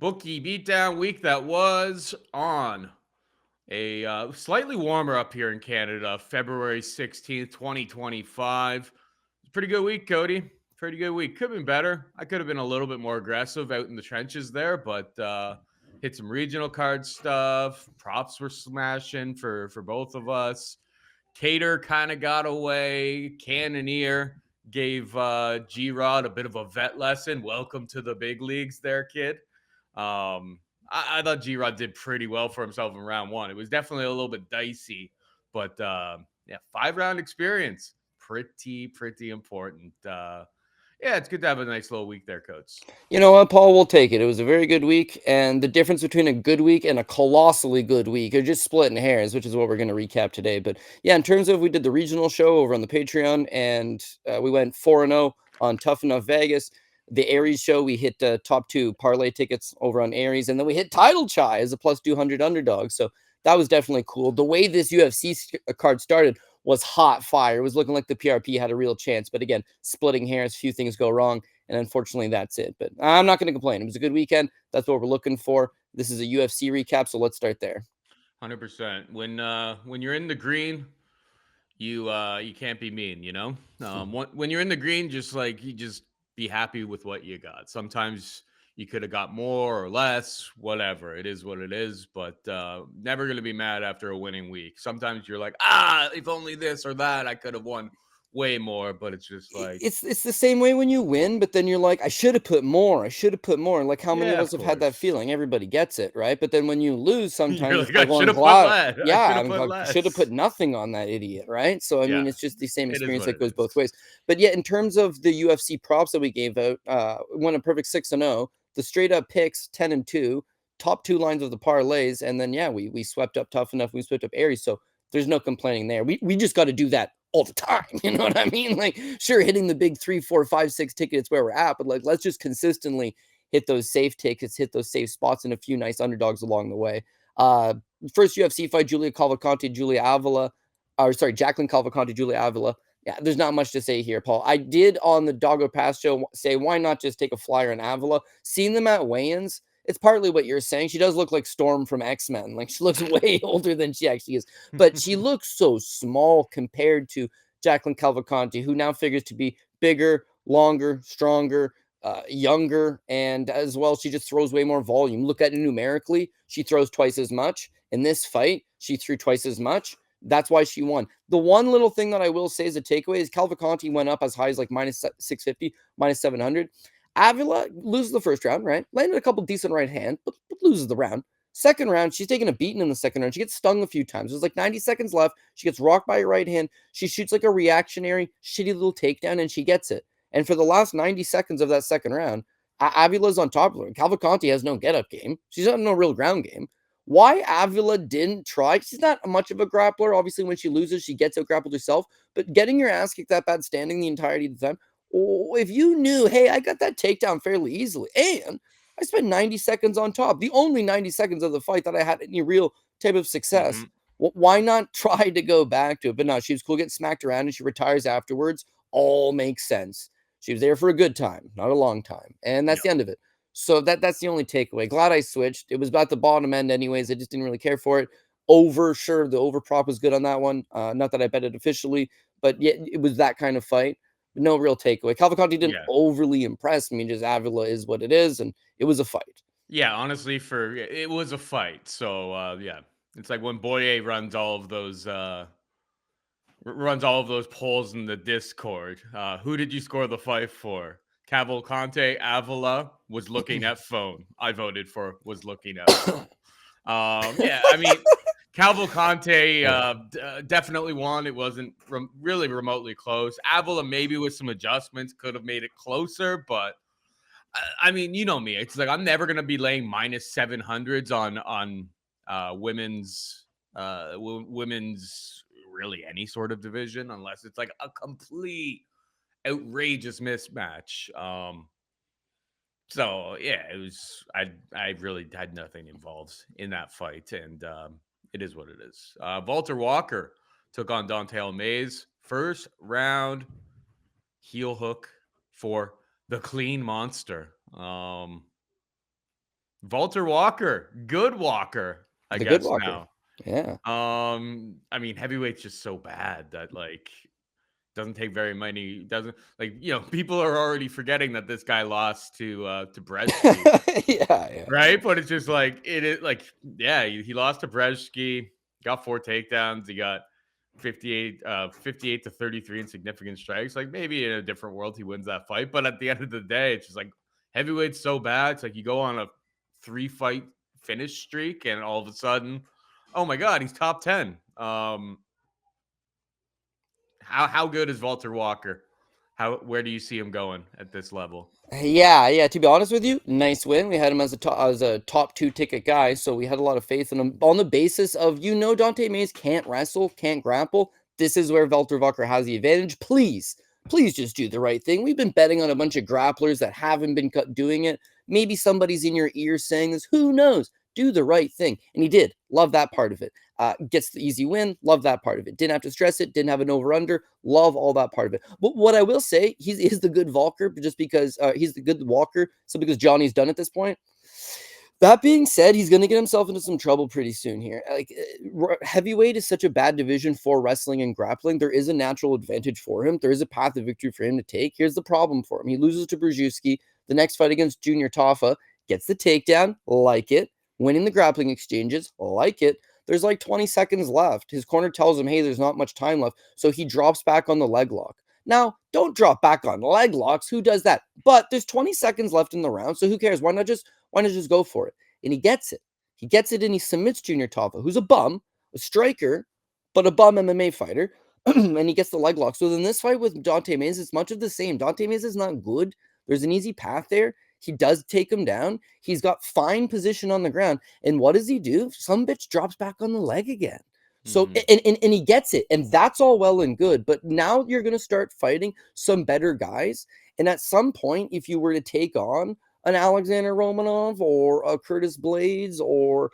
Bookie Beatdown week that was on a slightly warmer up here in Canada, February 16th, 2025. Pretty good week, Cody. Pretty good week. Could have been better. I could have been a little bit more aggressive out in the trenches there, but hit some regional card stuff. Props were smashing for both of us. Kattar kind of got away. Cannonier gave G-Rod a bit of a vet lesson. Welcome to the big leagues there, kid. I thought G-Rod did pretty well for himself in round one. It was definitely a little bit dicey, but yeah, 5-round experience. Pretty important. Yeah, it's good to have a nice little week there, Coach. You know what, Paul? We'll take it. It was a very good week, and the difference between a good week and a colossally good week are just splitting hairs, which is what we're going to recap today. But yeah, in terms of we did the regional show over on the Patreon, and we went 4-0 on Tuff N Uff Vegas. The ARES show, we hit top 2 parlay tickets over on ARES, and then we hit Title Chai as a plus 200 underdog. So that was definitely cool. The way this UFC card started was hot fire. It was looking like the PRP had a real chance, but again, splitting hairs, few things go wrong. And unfortunately, that's it. But I'm not going to complain. It was a good weekend. That's what we're looking for. This is a UFC recap, so let's start there. 100%. When you're in the green, you can't be mean, you know. When you're in the green, you just be happy with what you got. Sometimes you could have got more or less, whatever. It is what it is, but never gonna be mad after a winning week. Sometimes you're like, if only this or that, I could have won way more. But it's just like, It's the same way when you win, but then you're like, I should have put more. I should have put more. Like how many of yeah, us of have had that course. feeling? Everybody gets it, right? But then when you lose, You're sometimes it's like, like, I well, should I'm have put glad. less. I Yeah, should have I'm put should have put less. nothing on that idiot, right? So I mean, Yeah, it's just the same it is experience what that it goes both is. ways. But yeah, in terms of the UFC props that we gave out, won a perfect 6-0. The straight up picks 10-2, top 2 lines of the parlays, and then yeah, we swept up Tough Enough. We swept up Aries. So there's no complaining there. We just got to do that all the time. You know what I mean? Like, sure, hitting the big 3, 4, 5, 6 tickets where we're at, but like, let's just consistently hit those safe tickets, hit those safe spots, and a few nice underdogs along the way. Uh, First UFC fight: Julia Calvacanti, Julia Avila, or sorry, Jacqueline Calvacanti, Julia Avila. Yeah, there's not much to say here, Paul. I did on the Doggo Pass show say, why not just take a flyer on Avila? Seeing them at weigh-ins, it's partly what you're saying. She does look like Storm from X-Men. Like, she looks way older than she actually is, but she looks so small compared to Jacqueline Calvacanti, who now figures to be bigger, longer, stronger, younger, and as well, she just throws way more volume. Look at it numerically, she throws twice as much. In this fight, she threw twice as much. That's why she won. The one little thing that I will say as a takeaway is Calvacanti went up as high as like minus 650, minus 700. Avila loses the first round, right? Landed a couple decent right hand, but loses the round. Second round, she's taking a beating in the second round. She gets stung a few times. There's like 90 seconds left. She gets rocked by a right hand. She shoots like a reactionary, shitty little takedown, and she gets it. And for the last 90 seconds of that second round, Avila's on top of her. Calvacanti has no get-up game. She's got no real ground game. Why Avila didn't try? She's not much of a grappler. Obviously, when she loses, she gets out grappled herself. But getting your ass kicked that bad standing the entirety of the time, if you knew, hey, I got that takedown fairly easily, and I spent 90 seconds on top, the only 90 seconds of the fight that I had any real type of success, Mhm. why not try to go back to it? But no, she was cool getting smacked around and she retires afterwards. All makes sense. She was there for a good time, not a long time. And that's Yeah. the end of it. So that's the only takeaway. Glad I switched. It was about the bottom end anyways. I just didn't really care for it. Over, sure, the over prop was good on that one. Not that I bet it officially, but yeah, it was that kind of fight. No real takeaway. Calvacanti didn't Yeah. overly impress me. Just Avila is what it is, and it was a fight. Yeah, honestly, it was a fight. So yeah, it's like when Boye runs all of those polls in the Discord. Who did you score the fight for? Cavalcante, Avila was looking at phone. I voted for was looking at phone. Yeah, I mean, Cavalcante definitely won. It wasn't really remotely close. Avila maybe with some adjustments could have made it closer, but I mean, you know me. It's like I'm never gonna be laying minus 700s on women's women's really any sort of division unless it's like a complete outrageous mismatch. So yeah, it was. I really had nothing involved in that fight, and it is what it is. Walter Walker took on Don'Tale Mays. First round heel hook for the Clean Monster. Walter Walker, good Walker, I The good guess Walker. now. Yeah. I mean, heavyweight's just so bad that like doesn't take very many. Doesn't like people are already forgetting that this guy lost to Brzeski, Yeah. right? But it's just like it is like he lost to Brzeski, got 4 takedowns, he got 58 to 33 in significant strikes. Like maybe in a different world he wins that fight, but at the end of the day, it's just like heavyweight's so bad. It's like you go on a 3-fight finish streak, and all of a sudden, oh my god, he's top 10. How good is Walter Walker? Where do you see him going at this level? Yeah. To be honest with you, nice win. We had him as a top 2 ticket guy, so we had a lot of faith in him on the basis of Dante Mays can't wrestle, can't grapple. This is where Walter Walker has the advantage. Please just do the right thing. We've been betting on a bunch of grapplers that haven't been doing it. Maybe somebody's in your ear saying this. Who knows? Do the right thing, and he did. Love that part of it. Gets the easy win. Love that part of it. Didn't have to stress it. Didn't have an over-under. Love all that part of it. But what I will say, he's the good Walker, just because he's the good Walker, so because Johnny's done at this point. That being said, he's going to get himself into some trouble pretty soon here. Like heavyweight is such a bad division for wrestling and grappling. There is a natural advantage for him. There is a path of victory for him to take. Here's the problem for him. He loses to Brzeski. The next fight against Junior Taffa, gets the takedown, like it. Winning the grappling exchanges, like it. There's like 20 seconds left. His corner tells him, hey, there's not much time left. So he drops back on the leg lock. Now, don't drop back on leg locks. Who does that? But there's 20 seconds left in the round. So who cares? Why not just go for it? And he gets it. He gets it and he submits Junior Taffa, who's a bum, a striker, but a bum MMA fighter. And he gets the leg lock. So then this fight with Dante Mays, it's much of the same. Dante Mays is not good. There's an easy path there. He does take him down. He's got fine position on the ground. And what does he do? Some bitch drops back on the leg again. So, and he gets it. And that's all well and good. But now you're going to start fighting some better guys. And at some point, if you were to take on an Alexander Romanov or a Curtis Blades or,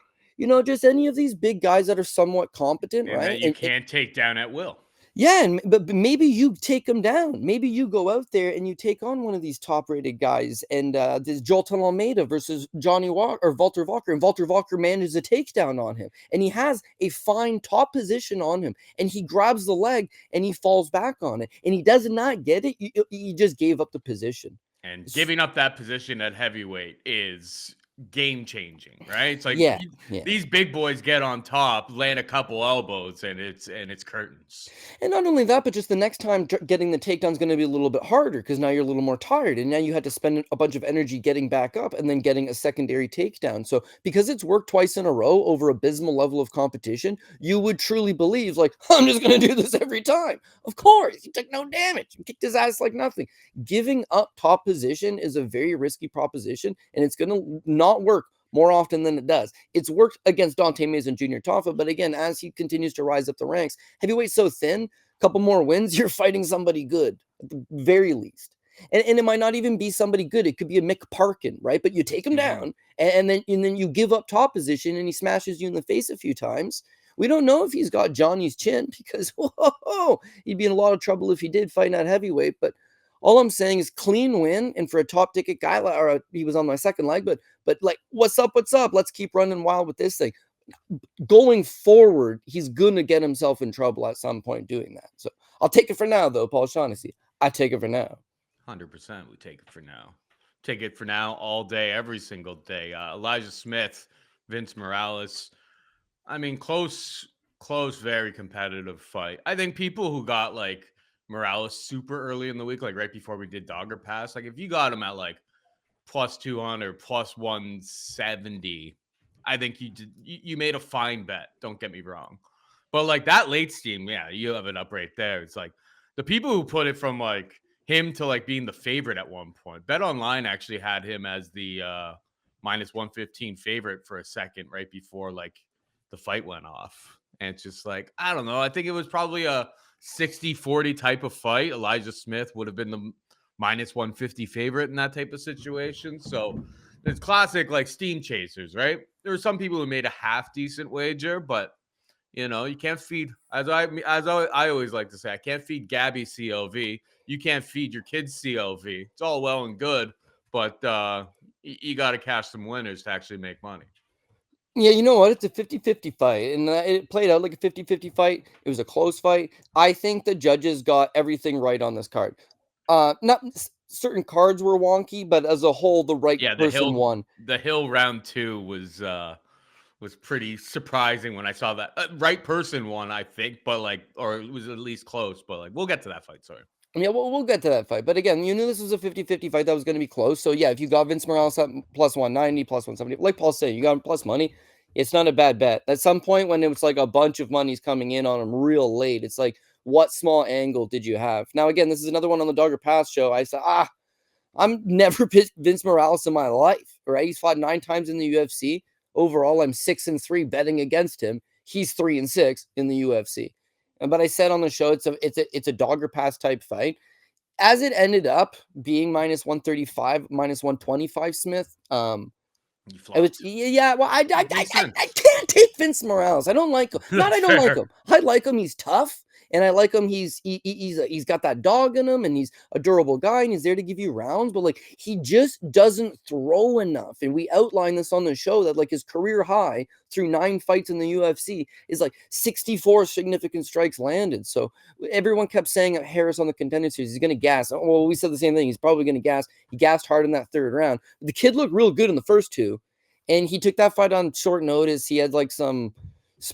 just any of these big guys that are somewhat competent, and right? that you can't take down at will. Yeah, but maybe you take them down. Maybe you go out there and you take on one of these top-rated guys, and this Jolton Almeida versus Johnny Walker or Walter Walker, and Walter Walker manages a takedown on him, and he has a fine top position on him, and he grabs the leg and he falls back on it, and he does not get it. He just gave up the position, and giving up that position at heavyweight is game changing, right? It's like these big boys get on top, land a couple elbows, and it's curtains. And not only that, but just the next time getting the takedown is going to be a little bit harder because now you're a little more tired, and now you had to spend a bunch of energy getting back up and then getting a secondary takedown. So because it's worked twice in a row over abysmal level of competition, you would truly believe like, I'm just going to do this every time. Of course, he took no damage, he kicked his ass like nothing. Giving up top position is a very risky proposition, and it's going to not work more often than it does. It's worked against Dante Mays and Junior Taffa, but again, as he continues to rise up the ranks, heavyweight's so thin, a couple more wins, you're fighting somebody good at the very least. And it might not even be somebody good. It could be a Mick Parkin, right? But you take him down, and then you give up top position, and he smashes you in the face a few times. We don't know if he's got Johnny's chin because he'd be in a lot of trouble if he did fight at heavyweight. But all I'm saying is clean win, and for a top ticket guy, he was on my second leg, but like, what's up? Let's keep running wild with this thing. Going forward, he's going to get himself in trouble at some point doing that. So I'll take it for now, though, Paul Shaughnessy. I take it for now. 100%. We take it for now. Take it for now all day, every single day. Elijah Smith, Vince Morales. I mean, close, very competitive fight. I think people who got like Morales super early in the week, like right before we did Dogger Pass, like if you got him at like plus 200, plus 170, I think you made a fine bet. Don't get me wrong. But like that late steam, yeah, you have it up right there. It's like the people who put it from like him to like being the favorite at one point. Bet Online actually had him as the minus 115 favorite for a second right before like the fight went off. And it's just like, I don't know. I think it was probably a 60-40 type of fight. Elijah Smith would have been the minus 150 favorite in that type of situation. So it's classic like steam chasers, right? There were some people who made a half decent wager, but you can't feed, as I always like to say, I can't feed Gabby CLV. You can't feed your kids CLV. It's all well and good, but you got to cash some winners to actually make money. Yeah, you know what? It's a 50-50 fight, and it played out like a 50-50 fight. It was a close fight. I think the judges got everything right on this card. Not certain cards were wonky, but as a whole, the right Yeah, person won. the Hill round 2 was pretty surprising when I saw that. Right person won, I think, but or it was at least close. But we'll get to that fight. Sorry. Yeah, we'll get to that fight. But again, you knew this was a 50-50 fight that was going to be close. So yeah, if you got Vince Morales up plus 190, plus 170, like Paul's saying, you got him plus money, it's not a bad bet. At some point when it was like a bunch of money's coming in on him real late, it's like, what small angle did you have? Now, again, this is another one on the Dogger Pass show. I said, I'm never pissed Vince Morales in my life, right? He's fought 9 times in the UFC. Overall, I'm 6-3 betting against him. He's 3-6 in the UFC. But I said on the show, it's a Dogger Pass type fight. As it ended up being minus 135, minus 125, Smith. Well, I can't take Vince Morales. I don't like him. Not I don't like him. I like him. He's tough. And I like him. He's got that dog in him, and he's a durable guy, and he's there to give you rounds. But he just doesn't throw enough. And we outlined this on the show that his career high through 9 fights in the UFC is 64 significant strikes landed. So everyone kept saying Harris on the Contender Series, he's going to gas. Well, we said the same thing. He's probably going to gas. He gassed hard in that 3rd round. The kid looked real good in the first 2. And he took that fight on short notice. He had some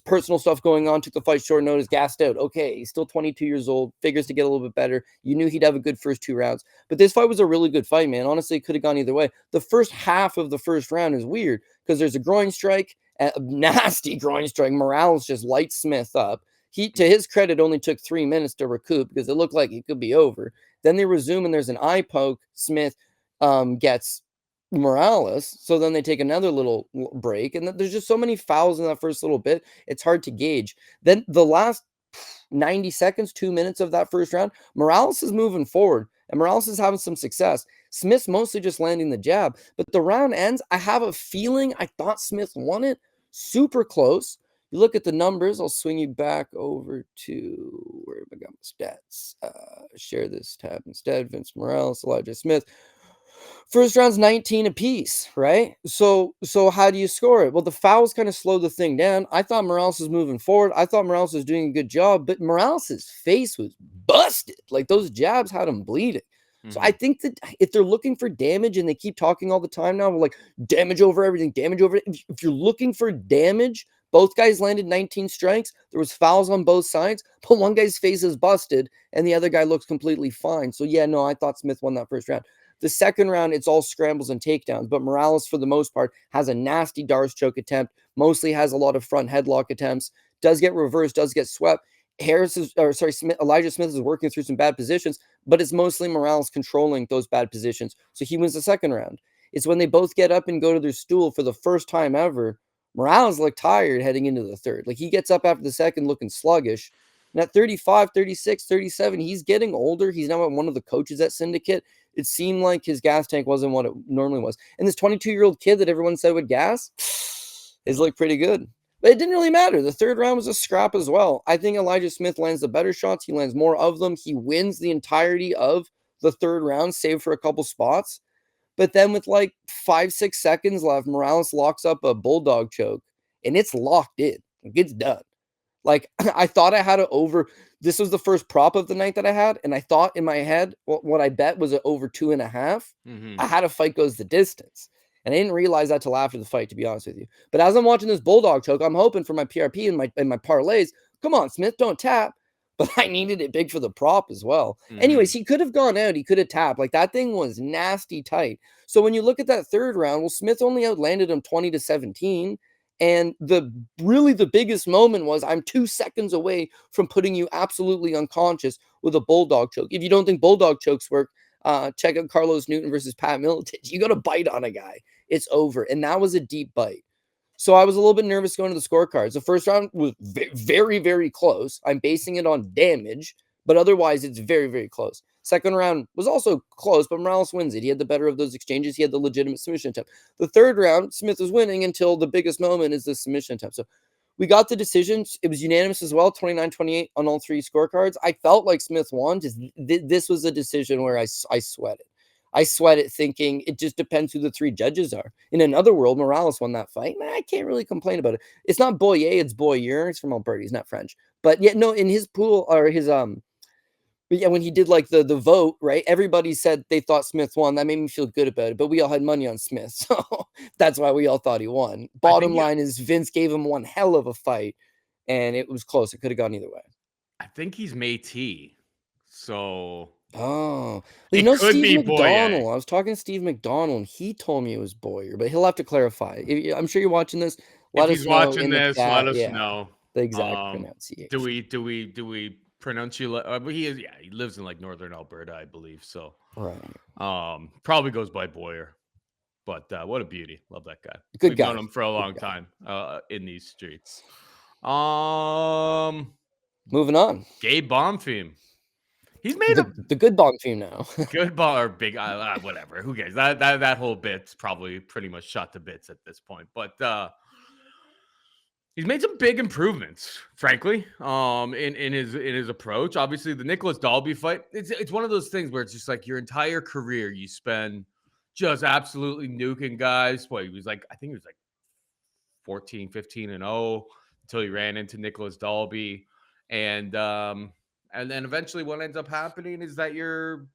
personal stuff going on, took the fight short notice, gassed out. Okay, he's still 22 years old, figures to get a little bit better. You knew he'd have a good first 2 rounds. But this fight was a really good fight, man. Honestly, it could have gone either way. The first half of the first round is weird because there's a groin strike, a nasty groin strike. Morales just lights Smith up. He, to his credit, only took 3 minutes to recoup because it looked like it could be over. Then they resume and there's an eye poke. Smith gets Morales, so then they take another little break, and there's just so many fouls in that first little bit, it's hard to gauge. Then the last 90 seconds, 2 minutes of that first round, Morales is moving forward, and Morales is having some success. Smith's mostly just landing the jab, but the round ends. I have a feeling I thought Smith won it. Super close. You look at the numbers. I'll swing you back over to where have I got my stats? Share this tab instead. Vince Morales, Elijah Smith. First round's 19 apiece, right? So how do you score it? Well, the fouls kind of slow the thing down. I thought Morales was moving forward. I thought Morales was doing a good job, but Morales' face was busted. Those jabs had him bleeding. Mm-hmm. So I think that if they're looking for damage and they keep talking all the time now, damage over everything, damage over it. If you're looking for damage, both guys landed 19 strikes. There was fouls on both sides, but one guy's face is busted and the other guy looks completely fine. So yeah, no, I thought Smith won that first round. The second round, it's all scrambles and takedowns, but Morales, for the most part, has a nasty Darce choke attempt, mostly has a lot of front headlock attempts, does get reversed, does get swept. Elijah Smith is working through some bad positions, but it's mostly Morales controlling those bad positions. So he wins the second round. It's when they both get up and go to their stool for the first time ever. Morales looked tired heading into the third. He gets up after the second looking sluggish. And at 35, 36, 37, he's getting older. He's now one of the coaches at Syndicate. It seemed like his gas tank wasn't what it normally was. And this 22-year-old kid that everyone said would gas is looked pretty good. But it didn't really matter. The third round was a scrap as well. I think Elijah Smith lands the better shots. He lands more of them. He wins the entirety of the third round, save for a couple spots. But then with 5-6 seconds left, Morales locks up a bulldog choke, and it's locked in. It's done. I thought I had it over. This was the first prop of the night that I had, and I thought in my head what I bet was over 2.5. Mm-hmm. I had a fight goes the distance, and I didn't realize that till after the fight, to be honest with you. But as I'm watching this bulldog choke, I'm hoping for my PRP and my parlays. Come on, Smith, don't tap. But I needed it big for the prop as well. Mm-hmm. Anyways, he could have gone out. He could have tapped. That thing was nasty tight. So when you look at that third round, well, Smith only outlanded him 20-17. And the biggest moment was I'm 2 seconds away from putting you absolutely unconscious with a bulldog choke. If you don't think bulldog chokes work, check out Carlos Newton versus Pat Miletich. You got to bite on a guy. It's over. And that was a deep bite. So I was a little bit nervous going to the scorecards. The first round was very, very close. I'm basing it on damage, but otherwise it's very, very close. Second round was also close, but Morales wins it. He had the better of those exchanges. He had the legitimate submission attempt. The third round, Smith was winning until the biggest moment is the submission attempt. So we got the decisions. It was unanimous as well, 29-28 on all 3 scorecards. I felt like Smith won. This was a decision where I sweated. I sweat it thinking it just depends who the 3 judges are. In another world, Morales won that fight. I can't really complain about it. It's not Boyer, it's Boyer. He's from Alberta. He's not French. But yeah, no, in his pool or his but yeah, when he did like the vote, right? Everybody said they thought Smith won. That made me feel good about it. But we all had money on Smith, so that's why we all thought he won. I think Bottom line is Vince gave him one hell of a fight, and it was close. It could have gone either way. I think he's Métis, so Oh, it could Steve be Boyer. McDonald. I was talking to Steve McDonald, and he told me it was Boyer, but he'll have to clarify. I'm sure you're watching this. If Let he's us know watching in the this, let chat. us Yeah, know. the exact Do pronunciation. we pronounce you? He is. Yeah, he lives in like northern Alberta, I believe. So Right. probably goes by Boyer. But what a beauty! Love that guy. Good We've guy. known him for a long Good guy. time in these streets. Moving on. Gabe Bonfim. He's made a The good Bonfim now. good ball or big whatever. Who cares? That whole bit's probably pretty much shot to bits at this point. But he's made some big improvements, frankly, in his approach. Obviously, the Nicholas Dalby fight, it's one of those things where it's just like your entire career you spend just absolutely nuking guys. Boy, he was like, I think he was like 14, 15 and 0 until he ran into Nicholas Dalby. And then eventually what ends up happening is that you're,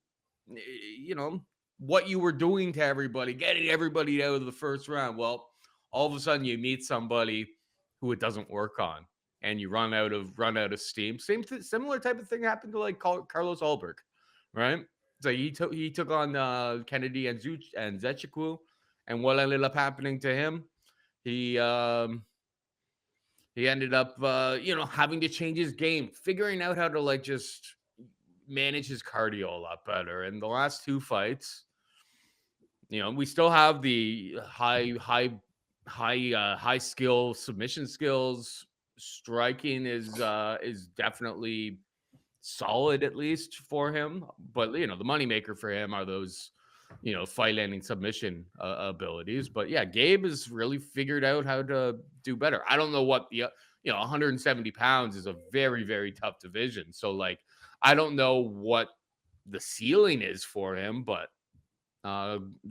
what you were doing to everybody, getting everybody out of the first round. Well, all of a sudden you meet somebody who it doesn't work on, and you run out of steam. Similar type of thing happened to like Carlos Ulberg, right? So he took on Kennedy and Zechikwu, and what ended up happening to him? He ended up having to change his game, figuring out how to like just manage his cardio a lot better. And the last 2 fights, we still have the high skill submission skills. Striking is definitely solid, at least for him. But the moneymaker for him are those fight ending submission abilities. But yeah, Gabe has really figured out how to do better. I don't know what the 170 pounds is a very, very tough division. So like, I don't know what the ceiling is for him, but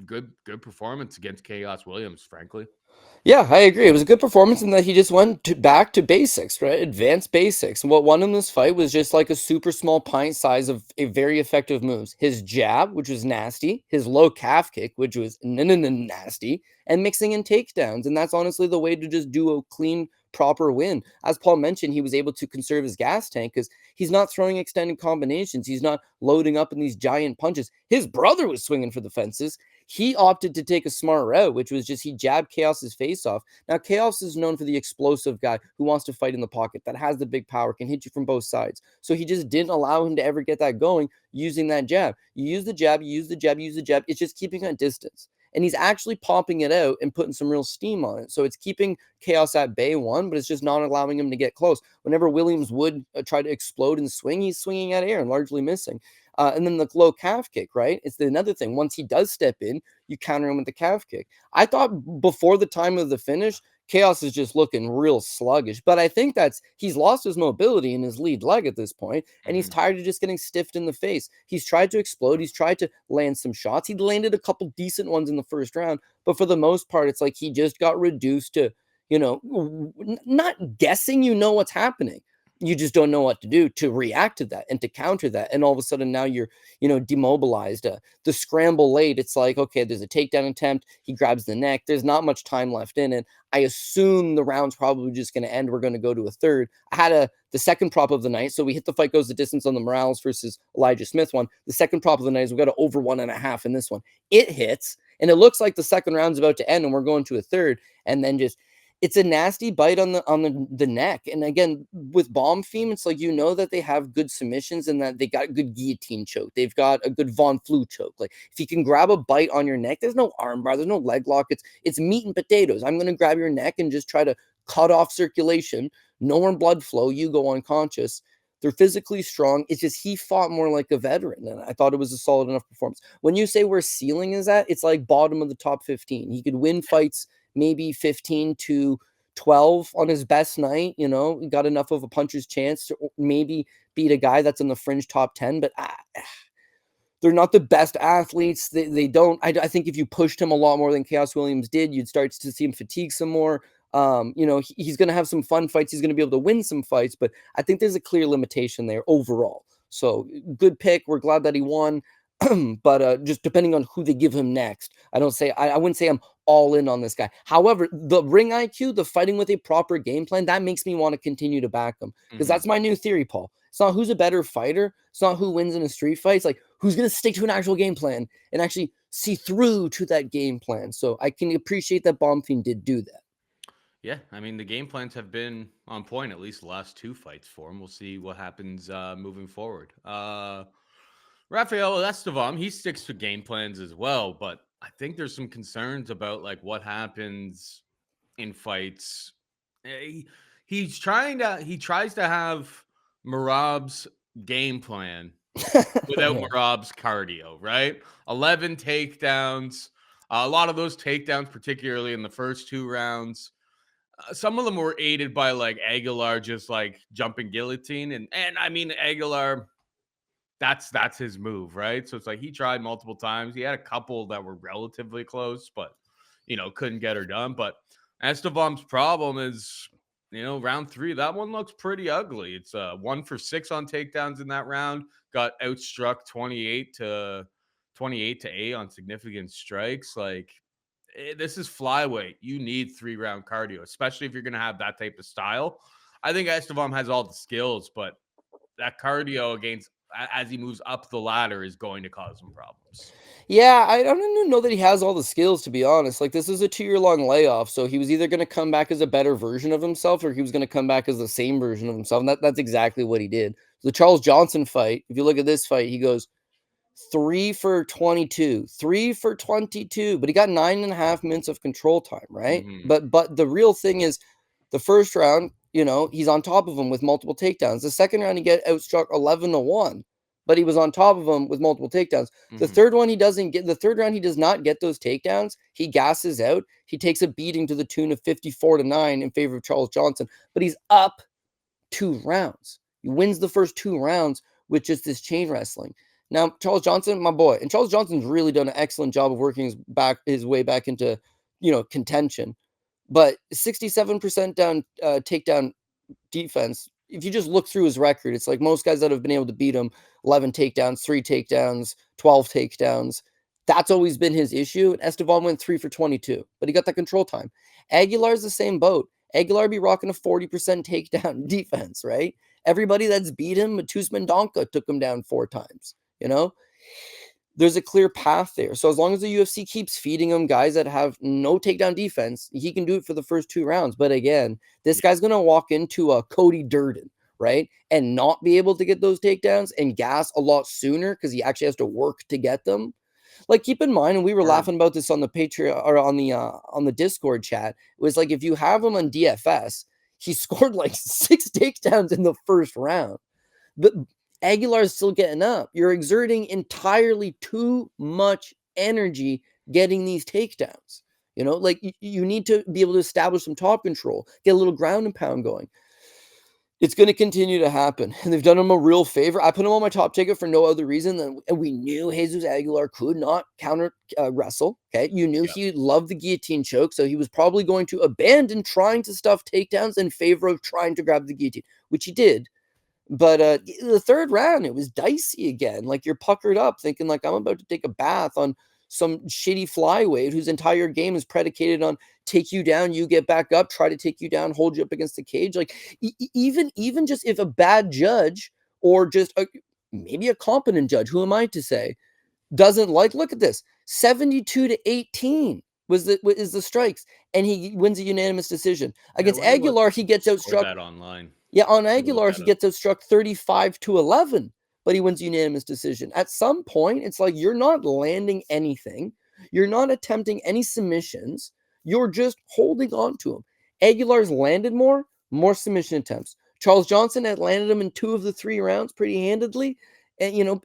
good performance against Chaos Williams, frankly. Yeah, I agree. It was a good performance in that he just went back to basics, right? Advanced basics. And what won him this fight was just like a super small pint size of a very effective moves. His jab, which was nasty, his low calf kick, which was nasty, and mixing in takedowns. And that's honestly the way to just do a clean, proper win. As Paul mentioned, he was able to conserve his gas tank because he's not throwing extended combinations. He's not loading up in these giant punches. His brother was swinging for the fences. He opted to take a smart route, which was just he jabbed Chaos's face off. Now, Chaos is known for the explosive guy who wants to fight in the pocket, that has the big power, can hit you from both sides. So he just didn't allow him to ever get that going using that jab. You use the jab, you use the jab, you use the jab. It's just keeping at distance. And he's actually popping it out and putting some real steam on it. So it's keeping Chaos at bay, one, but it's just not allowing him to get close. Whenever Williams would try to explode and swing, he's swinging at air and largely missing. And then the low calf kick, right? It's another thing. Once he does step in, you counter him with the calf kick. I thought before the time of the finish, Chaos is just looking real sluggish. But I think he's lost his mobility in his lead leg at this point, and he's tired of just getting stiffed in the face. He's tried to explode. He's tried to land some shots. He landed a couple decent ones in the first round, but for the most part, it's like he just got reduced to, not guessing what's happening. You just don't know what to do to react to that and to counter that. And all of a sudden now you're, demobilized. The scramble late, it's like, okay, there's a takedown attempt. He grabs the neck. There's not much time left in it. I assume the round's probably just going to end. We're going to go to a third. I had the second prop of the night. So we hit the fight goes the distance on the Morales versus Elijah Smith one. The second prop of the night is we got to over 1.5 in this one. It hits. And it looks like the second round's about to end and we're going to a third. And then just, it's a nasty bite on the neck. And again, with Bonfim, it's like, that they have good submissions and that they got a good guillotine choke. They've got a good Von Flue choke. Like if you can grab a bite on your neck, there's no arm bar, there's no leg lock. It's meat and potatoes. I'm going to grab your neck and just try to cut off circulation, no more blood flow. You go unconscious. They're physically strong. It's just he fought more like a veteran, and I thought it was a solid enough performance. When you say where ceiling is at, it's like bottom of the top 15. He could win fights maybe 15 to 12 on his best night. He got enough of a puncher's chance to maybe beat a guy that's in the fringe top 10. But they're not the best athletes. They don't. I think if you pushed him a lot more than Chaos Williams did, you'd start to see him fatigue some more. He's going to have some fun fights. He's going to be able to win some fights, but I think there's a clear limitation there overall. So good pick. We're glad that he won. But just depending on who they give him next, I wouldn't say I'm all in on this guy. However, the ring IQ, the fighting with a proper game plan, that makes me want to continue to back him, because that's my new theory, Paul. It's not who's a better fighter. It's not who wins in a street fight. It's like who's going to stick to an actual game plan and actually see through to that game plan. So I can appreciate that Bonfim did do that. Yeah, I mean, the game plans have been on point, at least the last 2 fights for him. We'll see what happens moving forward. Rafael Estevam, he sticks to game plans as well, but I think there's some concerns about like what happens in fights. He tries to have Merab's game plan without Merab's cardio, right? 11 takedowns. A lot of those takedowns, particularly in the first 2 rounds, some of them were aided by like Aguilar just like jumping guillotine, and I mean Aguilar, that's his move, right? So it's like he tried multiple times. He had a couple that were relatively close, but couldn't get her done. But Estevam's problem is, round 3, that one looks pretty ugly. It's 1 for 6 on takedowns in that round. Got outstruck 28 to 8 on significant strikes. Like, this is flyweight. You need 3-round cardio, especially if you're going to have that type of style. I think Estevam has all the skills, but that cardio against as he moves up the ladder is going to cause him problems. Yeah, I don't even know that he has all the skills, to be honest. Like, this is a 2-year-long layoff, so he was either going to come back as a better version of himself, or he was going to come back as the same version of himself. And that's exactly what he did. The Charles Johnson fight, if you look at this fight, he goes 3 for 22, 3 for 22, but he got 9.5 minutes of control time, right? But the real thing is, the first round, he's on top of him with multiple takedowns. The second round, he get outstruck 11-1, but he was on top of him with multiple takedowns. The third one, the third round, he does not get those takedowns. He gasses out. He takes a beating to the tune of 54-9 in favor of Charles Johnson, but he's up 2 rounds. He wins the first 2 rounds with just this chain wrestling. Now, Charles Johnson, my boy, and Charles Johnson's really done an excellent job of working his way back into, contention. But 67% down takedown defense, if you just look through his record, it's like most guys that have been able to beat him, 11 takedowns, 3 takedowns, 12 takedowns. That's always been his issue. And Estevam went 3 for 22, but he got that control time. Aguilar's the same boat. Aguilar be rocking a 40% takedown defense, right? Everybody that's beat him, Matus Mendonca took him down 4 times. There's a clear path there. So as long as the UFC keeps feeding him guys that have no takedown defense, he can do it for the first 2 rounds. But again, this guy's going to walk into a Cody Durden, right? And not be able to get those takedowns and gas a lot sooner because he actually has to work to get them. Like, keep in mind, and we were laughing about this on the Patreon or on the Discord chat. It was like, if you have him on DFS, he scored like 6 takedowns in the first round. But Aguilar's still getting up. You're exerting entirely too much energy getting these takedowns. Like, you need to be able to establish some top control, get a little ground and pound going. It's going to continue to happen. And they've done him a real favor. I put him on my top ticket for no other reason than we knew Jesus Aguilar could not counter wrestle. Okay. You knew he loved the guillotine choke. So he was probably going to abandon trying to stuff takedowns in favor of trying to grab the guillotine, which he did. But the third round, it was dicey again. Like, you're puckered up thinking like, I'm about to take a bath on some shitty flyweight whose entire game is predicated on take you down, you get back up, try to take you down, hold you up against the cage. Like, even just if a bad judge or just maybe a competent judge, who am I to say, doesn't look at this, 72-18 is the strikes, and he wins a unanimous decision. Against Aguilar, he gets outstruck. That online. Yeah, on Aguilar, he gets outstruck 35-11, but he wins unanimous decision. At some point, it's like, you're not landing anything. You're not attempting any submissions. You're just holding on to him. Aguilar's landed more submission attempts. Charles Johnson had landed him in 2 of the 3 rounds pretty handedly. And,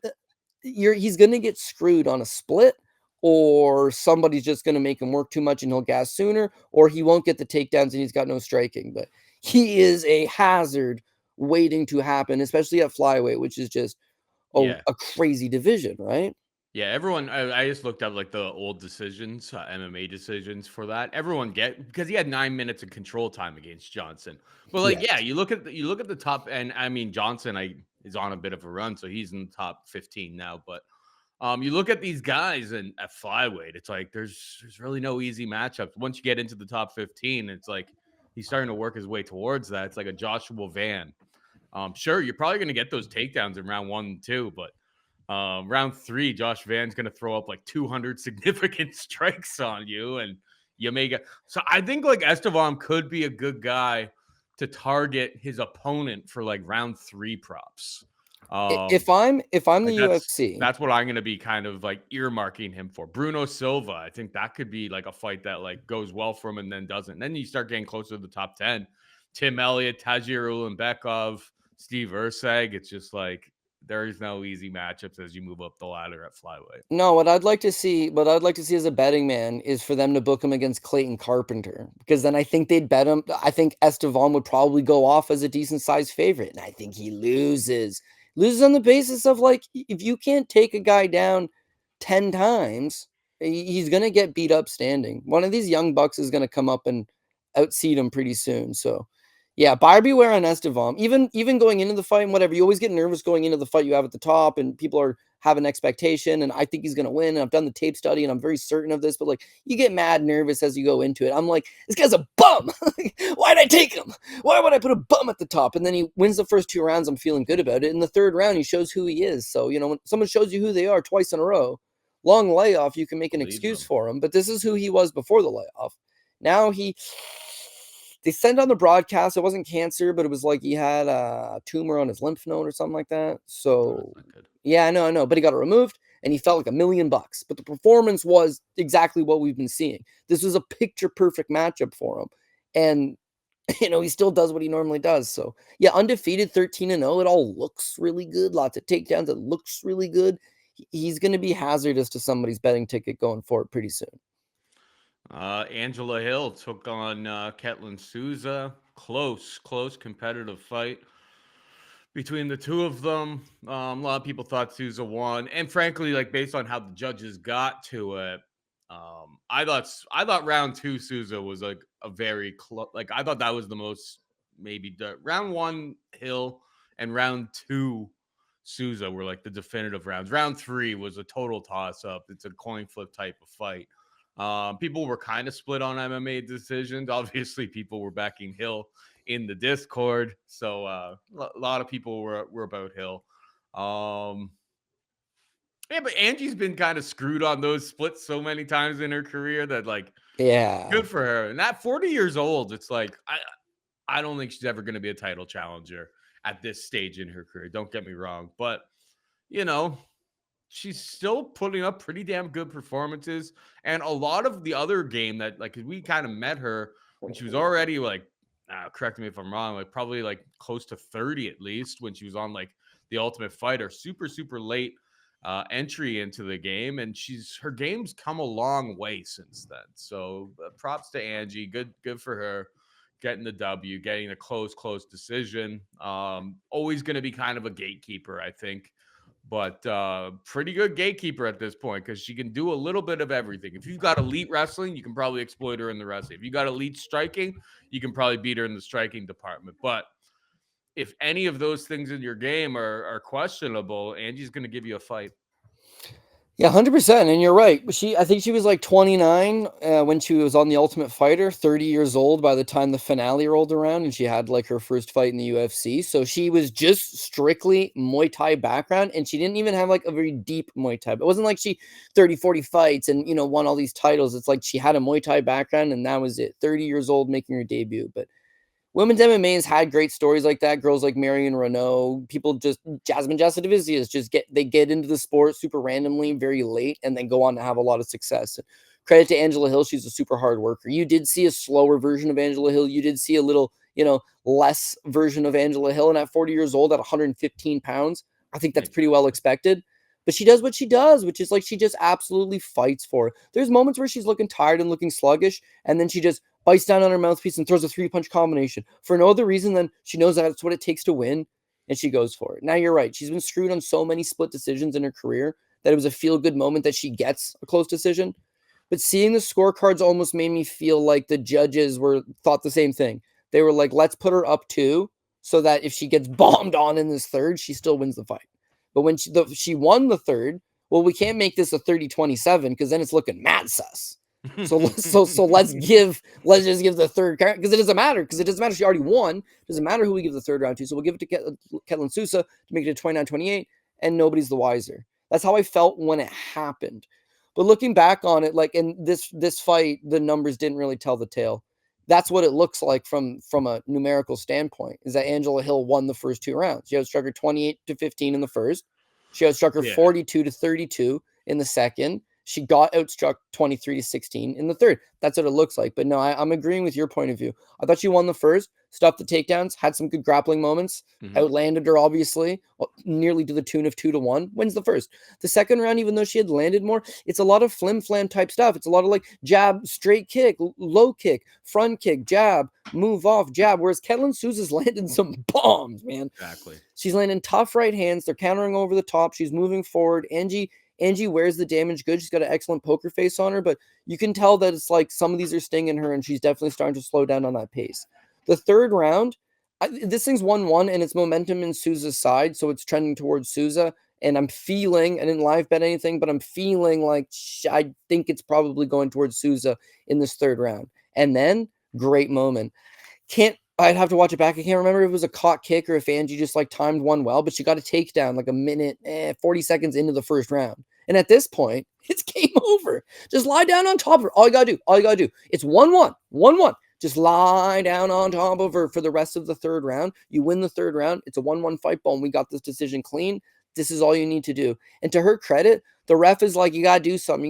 he's going to get screwed on a split, or somebody's just going to make him work too much and he'll gas sooner, or he won't get the takedowns and he's got no striking. But he is a hazard waiting to happen, especially at flyweight, which is just a crazy division, right? Yeah, everyone. I just looked up like the old decisions, MMA decisions for that. Everyone because he had 9 minutes of control time against Johnson. But like, yeah, Yes. you look at the top, and I mean Johnson, is on a bit of a run, so he's in the top 15 now. But you look at these guys and at flyweight, it's like there's really no easy matchups. Once you get into the top 15, it's like he's starting to work his way towards that. It's like a Joshua Van. Sure, you're probably going to get those takedowns in round 1 and 2, but round 3, Josh Van's going to throw up like 200 significant strikes on you, and you may get. So I think like Estevam could be a good guy to target his opponent for like round 3 props. If I'm the Like UFC, that's what I'm going to be kind of like earmarking him for. Bruno Silva, I think that could be like a fight that like goes well for him and then doesn't. And then you start getting closer to the top 10. Tim Elliott, Tajir Ulanbekov, Steve Ursag. It's just like there is no easy matchups as you move up the ladder at flyweight. no, what I'd like to see as a betting man is for them to book him against Clayton Carpenter, because then I think they'd bet him. I think Estevam would probably go off as a decent sized favorite, and I think he loses on the basis of like, if you can't take a guy down 10 times, he's gonna get beat up standing. One of these young bucks is gonna come up and outseed him pretty soon. So yeah, buyer beware on Estevam. Even going into the fight and whatever, you always get nervous going into the fight you have at the top, and people are have an expectation, and I think he's gonna win. And I've done the tape study, and I'm very certain of this, but like you get mad nervous as you go into it. I'm like, this guy's a bum. Why'd I take him? Why would I put a bum at the top? And then he wins the first 2 rounds. I'm feeling good about it. In the 3rd round, he shows who he is. So when someone shows you who they are twice in a row, long layoff, you can make an excuse for him. But this is who he was before the layoff. Now they sent on the broadcast, it wasn't cancer, but it was like he had a tumor on his lymph node or something like that. So yeah, I know, but he got it removed and he felt like $1 million. But the performance was exactly what we've been seeing. This was a picture perfect matchup for him, and he still does what he normally does. So yeah, undefeated, 13-0. It all looks really good. Lots of takedowns. It looks really good. He's going to be hazardous to somebody's betting ticket going forward pretty soon. Angela Hill took on Ketlin Souza. Close competitive fight between the two of them. A lot of people thought Souza won, and frankly, like based on how the judges got to it, I thought round 2 Souza was like a very like I thought that was the most maybe round 1 Hill and round 2 Souza were like the definitive rounds. Round 3 was a total toss up. It's a coin flip type of fight. People were kind of split on MMA decisions. Obviously, people were backing Hill in the Discord, so a lot of people were about Hill. Yeah, but Angie's been kind of screwed on those splits so many times in her career that like, yeah, good for her. And at 40 years old, it's like I don't think she's ever going to be a title challenger at this stage in her career. Don't get me wrong, but she's still putting up pretty damn good performances. And a lot of the other game that like we kind of met her when she was already like, correct me if I'm wrong, like probably like close to 30 at least when she was on like the Ultimate Fighter, super late entry into the game, and her game's come a long way since then. So props to Angie, good for her getting the W, getting a close decision. Always going to be kind of a gatekeeper, I think. But pretty good gatekeeper at this point because she can do a little bit of everything. If you've got elite wrestling, you can probably exploit her in the wrestling. If you got elite striking, you can probably beat her in the striking department. But if any of those things in your game are questionable, Angie's going to give you a fight. Yeah, 100%. And you're right. I think she was like 29 when she was on the Ultimate Fighter, 30 years old by the time the finale rolled around, and she had like her first fight in the UFC. So she was just strictly Muay Thai background, and she didn't even have like a very deep Muay Thai. It wasn't like she 30, 40 fights and, won all these titles. It's like she had a Muay Thai background, and that was it. 30 years old making her debut. But women's MMA has had great stories like that. Girls like Marion Renault, people just Jasmine Jasudavicius just get into the sport super randomly, very late, and then go on to have a lot of success. And credit to Angela Hill, she's a super hard worker. You did see a slower version of Angela Hill. You did see a little, less version of Angela Hill. And at 40 years old, at 115 pounds, I think that's pretty well expected. But she does what she does, which is like she just absolutely fights for it. There's moments where she's looking tired and looking sluggish, and then she just bites down on her mouthpiece and throws a 3-punch combination for no other reason than she knows that it's what it takes to win, and she goes for it. Now, you're right. She's been screwed on so many split decisions in her career that it was a feel-good moment that she gets a close decision. But seeing the scorecards almost made me feel like the judges thought the same thing. They were like, let's put her up 2 so that if she gets bombed on in this third, she still wins the fight. But when she won the third, well, we can't make this a 30-27 because then it's looking mad sus. So let's just give the third, because it doesn't matter she already won. It doesn't matter who we give the third round to. So we'll give it to Ketlin Souza to make it a 29-28, and nobody's the wiser. That's how I felt when it happened. But looking back on it, like in this fight, the numbers didn't really tell the tale. That's what it looks like from a numerical standpoint, is that Angela Hill won the first 2 rounds. She outstruck her 28-15 in the first. She outstruck her 42-32 in the second. She got outstruck 23-16 in the third. That's what it looks like. But no, I'm agreeing with your point of view. I thought she won the first, stopped the takedowns, had some good grappling moments, outlanded her, obviously, nearly to the tune of 2-1, wins the first. The second round, even though she had landed more, it's a lot of flim-flam type stuff. It's a lot of like jab, straight kick, low kick, front kick, jab, move off, jab, whereas Ketlin Souza's landing some bombs, man. Exactly. She's landing tough right hands. They're countering over the top. She's moving forward. Angie wears the damage good. She's got an excellent poker face on her, but you can tell that it's like some of these are stinging her, and she's definitely starting to slow down on that pace. The third round, this thing's 1-1, and it's momentum in Souza's side, so it's trending towards Souza. And I'm feeling, I didn't live bet anything, but I'm feeling like I think it's probably going towards Souza in this third round. And then, great moment. I'd have to watch it back. I can't remember if it was a caught kick or if Angie just like timed one well, but she got a takedown like a minute, 40 seconds into the first round. And at this point, it's game over. Just lie down on top of her. All you gotta do. It's 1-1, 1-1. Just lie down on top of her for the rest of the third round. You win the third round. It's a 1-1 fight ball, and we got this decision clean. This is all you need to do. And to her credit, the ref is like, you gotta do something.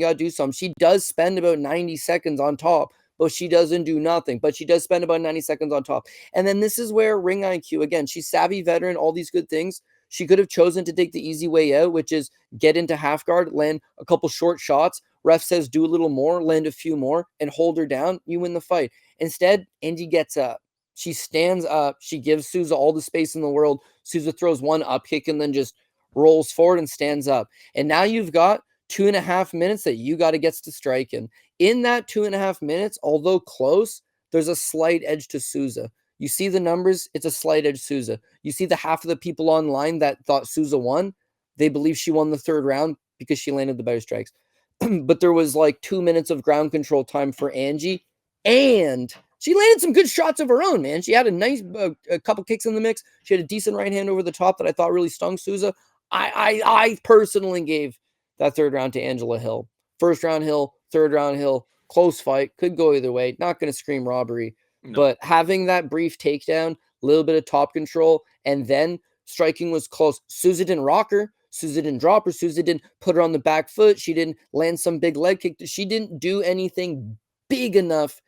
She does spend about 90 seconds on top, but she doesn't do nothing. But she does spend about 90 seconds on top. And then this is where ring IQ, again, she's savvy veteran, all these good things. She could have chosen to take the easy way out, which is get into half guard, land a couple short shots. Ref says do a little more, land a few more, and hold her down. You win the fight. Instead, Angie gets up. She stands up. She gives Souza all the space in the world. Souza throws one up kick and then just rolls forward and stands up. And now you've got 2.5 minutes that you got to get to striking. In that 2.5 minutes, although close, there's a slight edge to Souza. You see the numbers, it's a slight edge Souza. You see the half of the people online that thought Souza won, they believe she won the third round because she landed the better strikes. But there was like 2 minutes of ground control time for Angie, and she landed some good shots of her own, man. She had a nice a couple kicks in the mix. She had a decent right hand over the top that I thought really stung Souza. I personally gave that third round to Angela Hill. First round Hill, third round Hill, close fight, could go either way. Not going to scream robbery. No. But having that brief takedown, a little bit of top control, and then striking was close. Souza didn't rock her. Souza didn't drop her. Souza didn't put her on the back foot. She didn't land some big leg kick. She didn't do anything big enough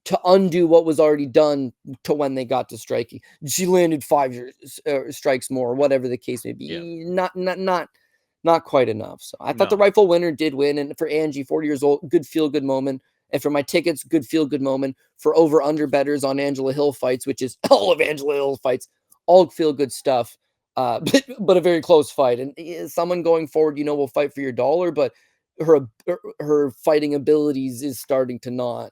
to undo what was already done to when they got to striking. She landed 5 strikes more, whatever the case may be. Yeah. Not quite enough. So I thought the rightful winner did win. And for Angie, 40 years old, good feel-good moment. And for my tickets, good feel-good moment. For over-under bettors on Angela Hill fights, which is all of Angela Hill fights, all feel-good stuff. But a very close fight. And someone going forward, will fight for your dollar, but her fighting abilities is starting to not,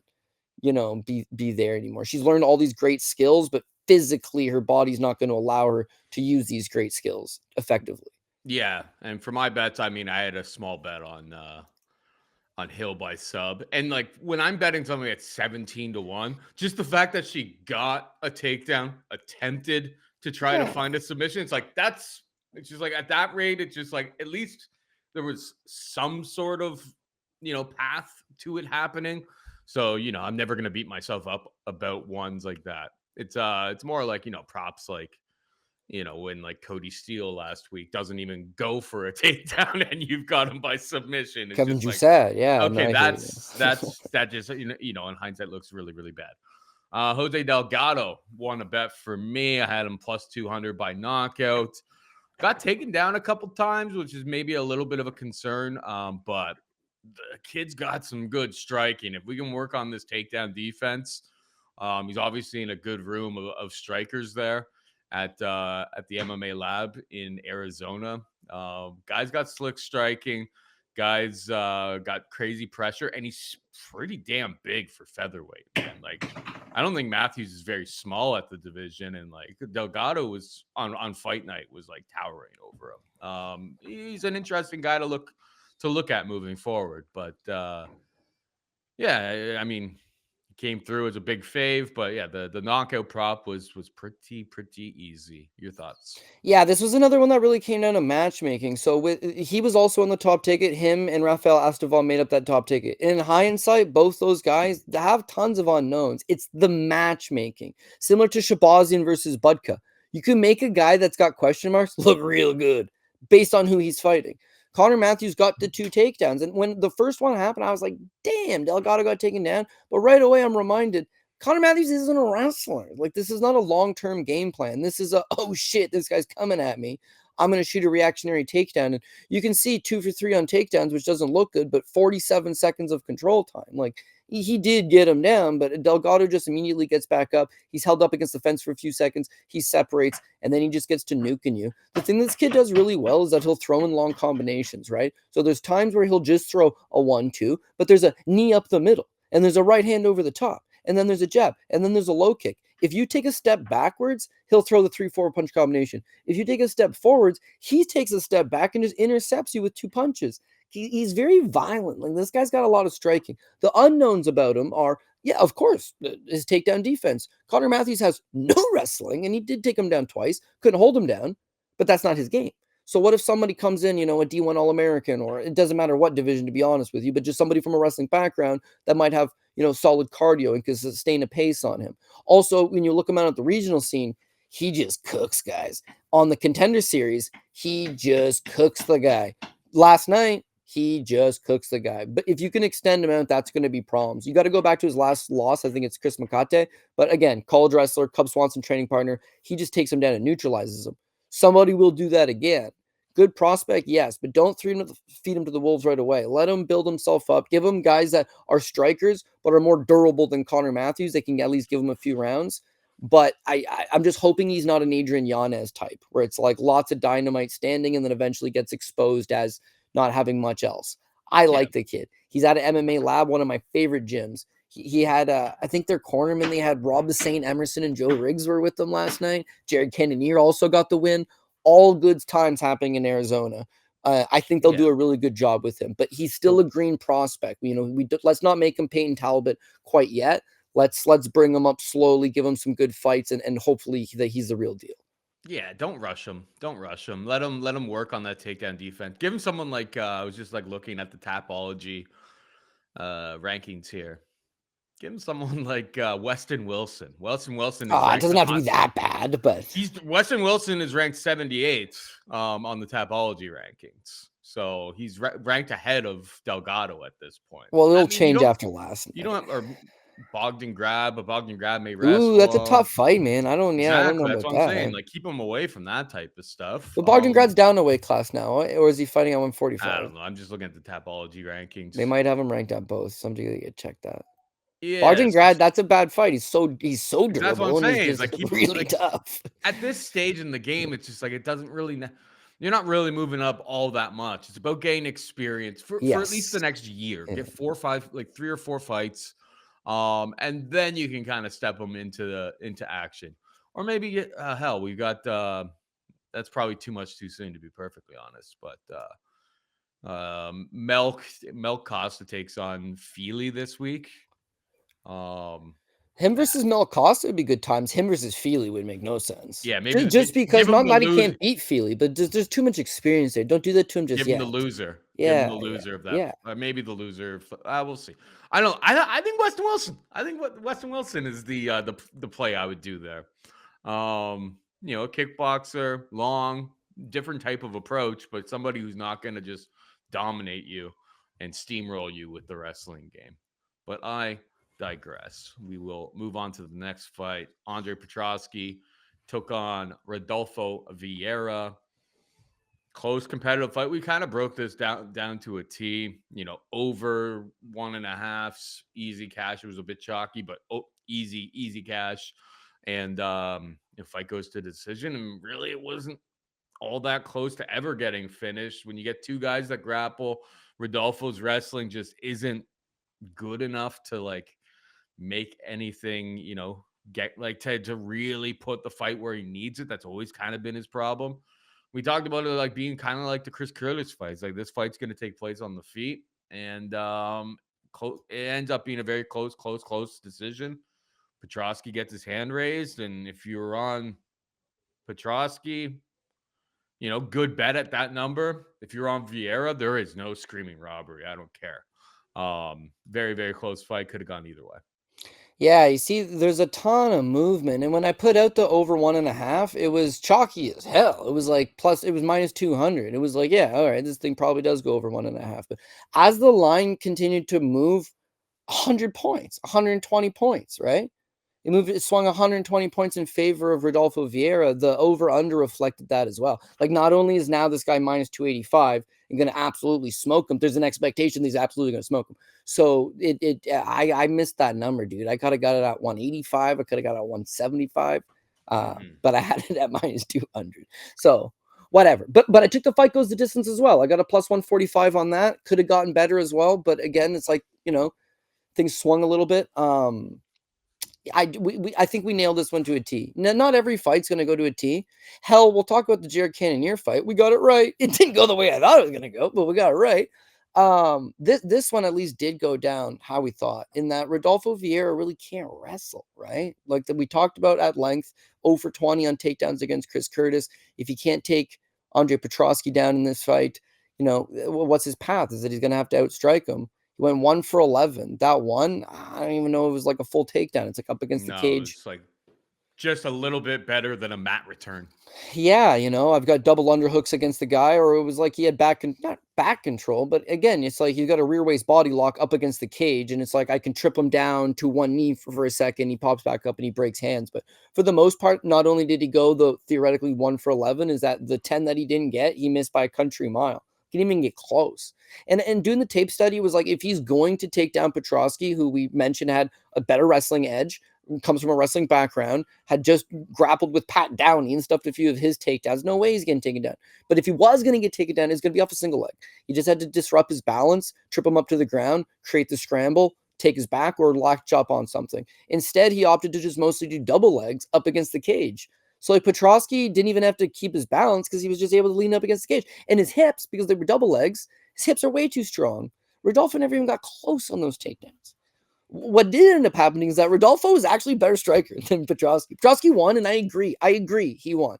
be there anymore. She's learned all these great skills, but physically her body's not going to allow her to use these great skills effectively. Yeah, and for my bets, I had a small bet on Hill by sub, and like when I'm betting something at 17-1, just the fact that she got a takedown, attempted to try to find a submission, it's just like at that rate, it's just like at least there was some sort of path to it happening. So I'm never gonna beat myself up about ones like that. It's more like props like. When like Cody Steele last week doesn't even go for a takedown and you've got him by submission. It's Kevin just Jousset, yeah. Okay, no, that just in hindsight looks really, really bad. Jose Delgado won a bet for me. I had him plus 200 by knockout. Got taken down a couple times, which is maybe a little bit of a concern. But the kid's got some good striking. If we can work on this takedown defense, he's obviously in a good room of strikers there at the MMA lab in Arizona. Guys got slick striking. Guys got crazy pressure, and he's pretty damn big for featherweight. Man. Like, I don't think Matthews is very small at the division, and like Delgado was on fight night was like towering over him. He's an interesting guy to look at moving forward. But yeah, I mean, he came through as a big fave, but yeah, the knockout prop was pretty easy. Your thoughts? Yeah, this was another one that really came down to matchmaking. So he was also on the top ticket. Him and Rafael Estevam made up that top ticket. In hindsight, both those guys have tons of unknowns. It's the matchmaking, similar to Shabazian versus Budka. You can make a guy that's got question marks look real good based on who he's fighting. Connor Matthews got the 2 takedowns, and when the first one happened, I was like, "Damn, Delgado got taken down." But right away, I'm reminded Connor Matthews isn't a wrestler. Like, this is not a long-term game plan. This is a, oh shit, this guy's coming at me. I'm going to shoot a reactionary takedown. And you can see 2 for 3 on takedowns, which doesn't look good, but 47 seconds of control time. Like, he did get him down, but Delgado just immediately gets back up. He's held up against the fence for a few seconds. He separates, and then he just gets to nuking you. The thing this kid does really well is that he'll throw in long combinations, right? So there's times where he'll just throw a 1-2, but there's a knee up the middle, and there's a right hand over the top. And then there's a jab, and then there's a low kick. If you take a step backwards, he'll throw the 3-4 punch combination. If you take a step forwards, he takes a step back and just intercepts you with 2 punches. He's very violent. Like, this guy's got a lot of striking. The unknowns about him are, yeah, of course, his takedown defense. Connor Matthews has no wrestling, and he did take him down twice. Couldn't hold him down, but that's not his game. So what if somebody comes in, a D1 All-American, or it doesn't matter what division, to be honest with you, but just somebody from a wrestling background that might have, solid cardio and can sustain a pace on him. Also, when you look him out at the regional scene, he just cooks guys. On the Contender Series, he just cooks the guy. Last night, he just cooks the guy. But if you can extend him out, that's going to be problems. You got to go back to his last loss. I think it's Chris Makate. But again, college wrestler, Cub Swanson training partner. He just takes him down and neutralizes him. Somebody will do that again. Good prospect, yes, but don't feed him to the wolves right away. Let him build himself up. Give him guys that are strikers but are more durable than Connor Matthews. They can at least give him a few rounds. But I'm just hoping he's not an Adrian Yanez type, where it's like lots of dynamite standing and then eventually gets exposed as not having much else. I like the kid. He's at an MMA lab, one of my favorite gyms. He had, I think their cornermen, they had Rob the Saint Emerson and Joe Riggs were with them last night. Jared Cannonier also got the win. All good times happening in Arizona. I think they'll do a really good job with him, but he's still a green prospect. Let's not make him Peyton Talbot quite yet. Let's bring him up slowly, give him some good fights, and hopefully that he's the real deal. Yeah, don't rush him. Don't rush him. Let him work on that takedown defense. Give him someone like I was just like looking at the Tapology rankings here. Give him someone like Weston Wilson. Weston Wilson is it doesn't have to be that bad, but Weston Wilson is ranked 78th on the Tapology rankings. So he's ranked ahead of Delgado at this point. Well, it'll change after last night. You don't have, or Bogdan Grab may wrestle. Ooh, that's a tough fight, man. I don't know that's about what I'm saying. Like, keep him away from that type of stuff. But Bogdan Grad's down a weight class now, or is he fighting at 145? I don't know. I'm just looking at the Tapology rankings. They might have him ranked at both. Somebody to get checked out. Yeah, Bogdan Grad, that's a bad fight. He's so durable. That's what I'm saying. It's like really tough. At this stage in the game, it's just like it doesn't really. You're not really moving up all that much. It's about gaining experience for at least the next year. Get 4 or 5, like 3 or 4 fights, and then you can kind of step them into action. Or maybe get hell. We got that's probably too much too soon, to be perfectly honest. But Milk Costa takes on Feely this week. Him versus Mel Costa would be good times. Him versus Feely would make no sense. Yeah, maybe just because not that he can't beat Feely, but there's too much experience there. Don't do that to him just yet. Give him the loser. Yeah, give him the loser of that. Yeah, maybe the loser. We'll see. I don't. I think Weston Wilson. I think Weston Wilson is the play I would do there. Kickboxer, long, different type of approach, but somebody who's not going to just dominate you and steamroll you with the wrestling game. But I digress. We will move on to the next fight. Andre Petroski took on Rodolfo Vieira. Close competitive fight. We kind of broke this down to a T. Over 1.5, easy cash. It was a bit chalky, but easy cash. And the fight goes to decision. And really, it wasn't all that close to ever getting finished. When you get two guys that grapple, Rodolfo's wrestling just isn't good enough to like make anything, get like to really put the fight where he needs it. That's always kind of been his problem. We talked about it like being kind of like the Chris Curtis fights. Like this fight's going to take place on the feet, and it ends up being a very close decision. Petroski gets his hand raised, and if you're on Petroski, good bet at that number. If you're on Vieira, there is no screaming robbery. I don't care. Very, very close fight. Could have gone either way. Yeah, you see, there's a ton of movement. And when I put out the over 1.5, it was chalky as hell. It was like it was minus 200. It was like, yeah, all right, this thing probably does go over 1.5. But as the line continued to move, 100 points, 120 points, right? It swung 120 points in favor of Rodolfo Vieira. The over-under reflected that as well. Like, not only is now this guy minus 285 and going to absolutely smoke him, there's an expectation that he's absolutely going to smoke him. So I missed that number, dude. I could have got it at 185. I could have got it at 175. But I had it at minus 200. So whatever. But I took the fight goes the distance as well. I got a plus 145 on that. Could have gotten better as well. But again, it's like, things swung a little bit. I think we nailed this one to a T. Now, not every fight's going to go to a T. Hell, we'll talk about the Jared Cannonier fight. We got it right. It didn't go the way I thought it was going to go, but we got it right. This one at least did go down how we thought, in that Rodolfo Vieira really can't wrestle, right? Like that we talked about at length, 0 for 20 on takedowns against Chris Curtis. If he can't take Andre Petroski down in this fight, what's his path? Is that he's going to have to outstrike him? He went 1 for 11. That one, I don't even know if it was like a full takedown. It's like up against the cage. It's like just a little bit better than a mat return. Yeah, I've got double underhooks against the guy, or it was like he had not back control, but again, it's like he's got a rear waist body lock up against the cage, and it's like I can trip him down to one knee for a second. He pops back up and he breaks hands. But for the most part, not only did he go the theoretically 1 for 11, is that the 10 that he didn't get, he missed by a country mile. He didn't even get close. And doing the tape study was like, if he's going to take down Petroski, who we mentioned had a better wrestling edge, comes from a wrestling background, had just grappled with Pat Downey and stuffed a few of his takedowns, no way he's getting taken down. But if he was going to get taken down, it's going to be off a single leg. He just had to disrupt his balance, trip him up to the ground, create the scramble, take his back, or lock chop on something. Instead, he opted to just mostly do double legs up against the cage. So like Petroski didn't even have to keep his balance because he was just able to lean up against the cage. And his hips, because they were double legs, his hips are way too strong. Rodolfo never even got close on those takedowns. What did end up happening is that Rodolfo was actually a better striker than Petroski. Petroski won, and I agree, he won.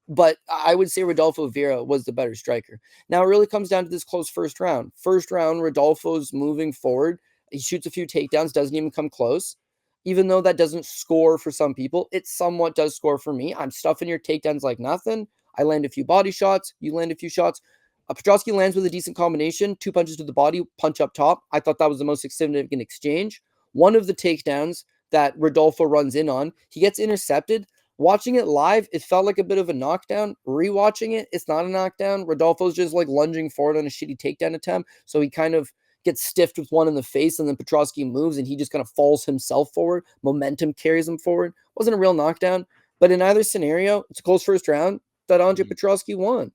But I would say Rodolfo Vieira was the better striker. Now it really comes down to this close first round. First round, Rodolfo's moving forward. He shoots a few takedowns, doesn't even come close. Even though that doesn't score for some people, it somewhat does score for me. I'm stuffing your takedowns like nothing. I land a few body shots. You land a few shots. Petroski lands with a decent combination. 2 punches to the body, punch up top. I thought that was the most significant exchange. One of the takedowns that Rodolfo runs in on, he gets intercepted. Watching it live, it felt like a bit of a knockdown. Rewatching it, it's not a knockdown. Rodolfo's just like lunging forward on a shitty takedown attempt. So he kind of gets stiffed with one in the face, and then Petroski moves and he just kind of falls himself forward. Momentum carries him forward. Wasn't a real knockdown, but in either scenario, it's a close first round that Andre Petroski won.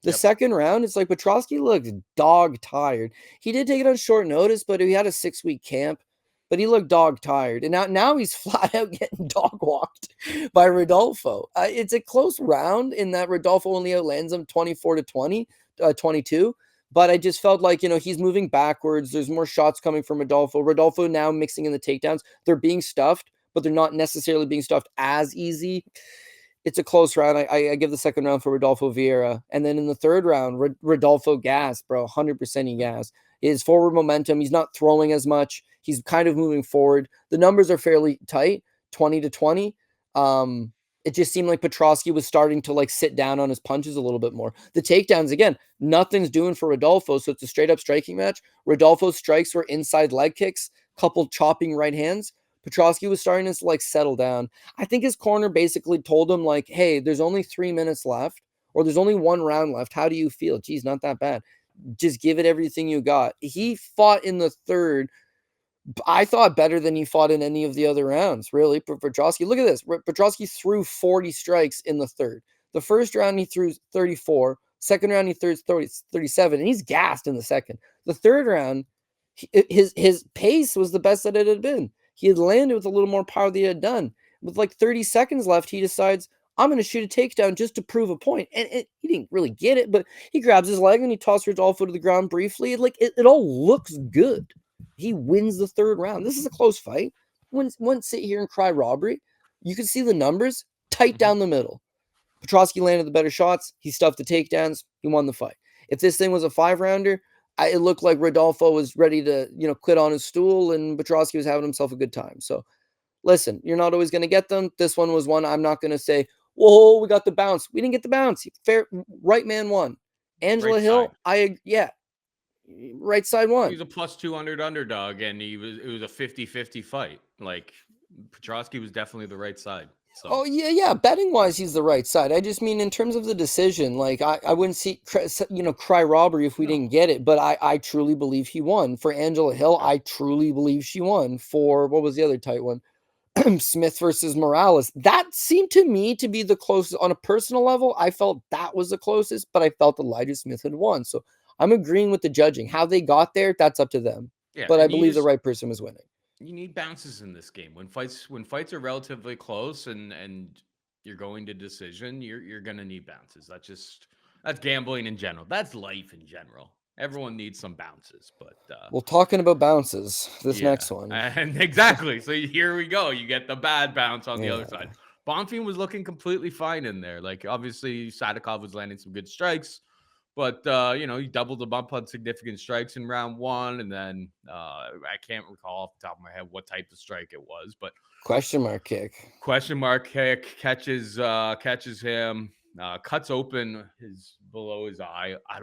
The second round, it's like Petroski looked dog tired. He did take it on short notice, but he had a 6-week camp, but he looked dog tired. And now he's flat out getting dog walked by Rodolfo. It's a close round in that Rodolfo only outlands him 24-20, 22. But I just felt like, he's moving backwards. There's more shots coming from Rodolfo. Rodolfo now mixing in the takedowns. They're being stuffed, but they're not necessarily being stuffed as easy. It's a close round. I give the second round for Rodolfo Vieira. And then in the third round, Rodolfo gas, bro. 100% he gas. His forward momentum, he's not throwing as much. He's kind of moving forward. The numbers are fairly tight, 20-20. It just seemed like Petroski was starting to like sit down on his punches a little bit more. The takedowns, again, nothing's doing for Rodolfo, so it's a straight up striking match. Rodolfo's strikes were inside leg kicks, couple chopping right hands. Petroski was starting to like settle down. I think his corner basically told him like, hey, there's only 3 minutes left, or there's only 1 round left. How do you feel? Geez, not that bad. Just give it everything you got. He fought in the third, I thought, better than he fought in any of the other rounds, really, for Petroski. Look at this. Petroski threw 40 strikes in the third. The first round, he threw 34. Second round, he threw 37, and he's gassed in the second. The third round, his pace was the best that it had been. He had landed with a little more power than he had done. With like 30 seconds left, he decides, I'm going to shoot a takedown just to prove a point. And he didn't really get it, but he grabs his leg and he tosses Rodolfo to the ground briefly. It all looks good. He wins the third round. This is a close fight. Wouldn't sit here and cry robbery. You can see the numbers tight down the middle. Petroski landed the better shots. He stuffed the takedowns. He won the fight. If this thing was a 5-rounder, it looked like Rodolfo was ready to, quit on his stool, and Petroski was having himself a good time. So, listen, you're not always going to get them. This one was one I'm not going to say, whoa, we got the bounce. We didn't get the bounce. Fair, right man won. Angela Right Hill, side. right side won. He was a plus 200 underdog, and it was a 50-50 fight. Like, Petroski was definitely the right side. So. Oh, yeah. Betting wise, he's the right side. I just mean in terms of the decision, like I wouldn't see, cry robbery if we didn't get it. But I truly believe he won. For Angela Hill, I truly believe she won. For what was the other tight one? Smith versus Morales. That seemed to me to be the closest on a personal level. I felt that was the closest, but I felt Elijah Smith had won. So I'm agreeing with the judging. How they got there, that's up to them. Yeah, but I believe the right person was winning. You need bounces in this game. When fights are relatively close and you're going to decision, you're gonna need bounces. That's gambling in general. That's life in general. Everyone needs some bounces, but well, talking about bounces, this next one. And exactly. So here we go. You get the bad bounce on the other side. Bonfim was looking completely fine in there. Like, obviously, Sadykhov was landing some good strikes. But, he doubled the bump on significant strikes in round one. And then I can't recall off the top of my head what type of strike it was. But question mark kick catches him, cuts open below his eye. I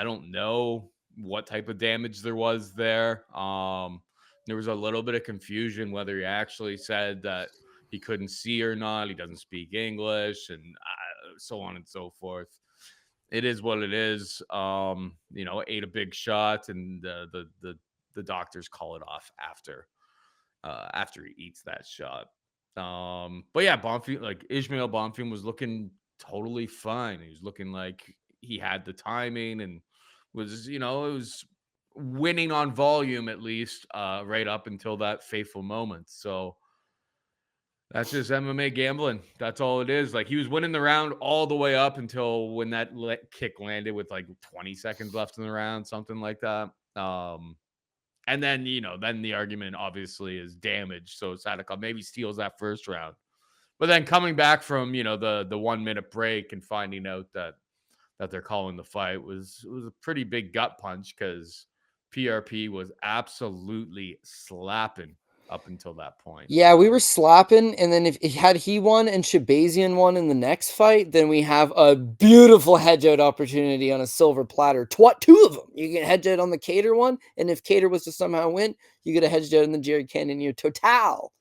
don't know what type of damage there was there. There was a little bit of confusion whether he actually said that he couldn't see or not. He doesn't speak English, and so on and so forth. It is what it is. Ate a big shot, and the doctors call it off after he eats that shot. But yeah, Ismail Bonfim was looking totally fine. He was looking like he had the timing and was, it was winning on volume at least, right up until that fateful moment. So that's just MMA gambling. That's all it is. Like, he was winning the round all the way up until when that kick landed with like 20 seconds left in the round, something like that. And then, then the argument obviously is damage. So Sadykhov maybe steals that first round. But then coming back from, the 1 minute break and finding out that they're calling the fight was a pretty big gut punch, because PRP was absolutely slapping up until that point. Yeah, we were slapping, and then if he won and Shabazian won in the next fight, then we have a beautiful hedge out opportunity on a silver platter. Two of them. You get hedge out on the Kattar one, and if Kattar was to somehow win, you get a hedge out in the Jared Cannonier total.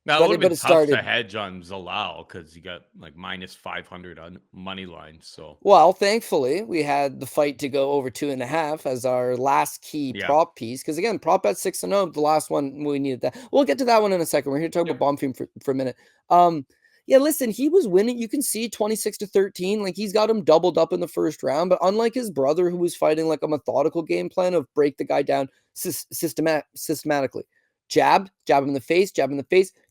Now, it would have been tough to hedge on Zalal because you got like minus 500 on money line. So, well, thankfully, we had the fight to go over 2.5 as our last key prop piece. Because again, prop bet 6-0, the last one we needed that. We'll get to that one in a second. We're here to talk about Bonfim for a minute. Listen, he was winning. You can see 26-13. Like, he's got him doubled up in the first round. But unlike his brother, who was fighting like a methodical game plan of break the guy down systematically. Jab him in the face,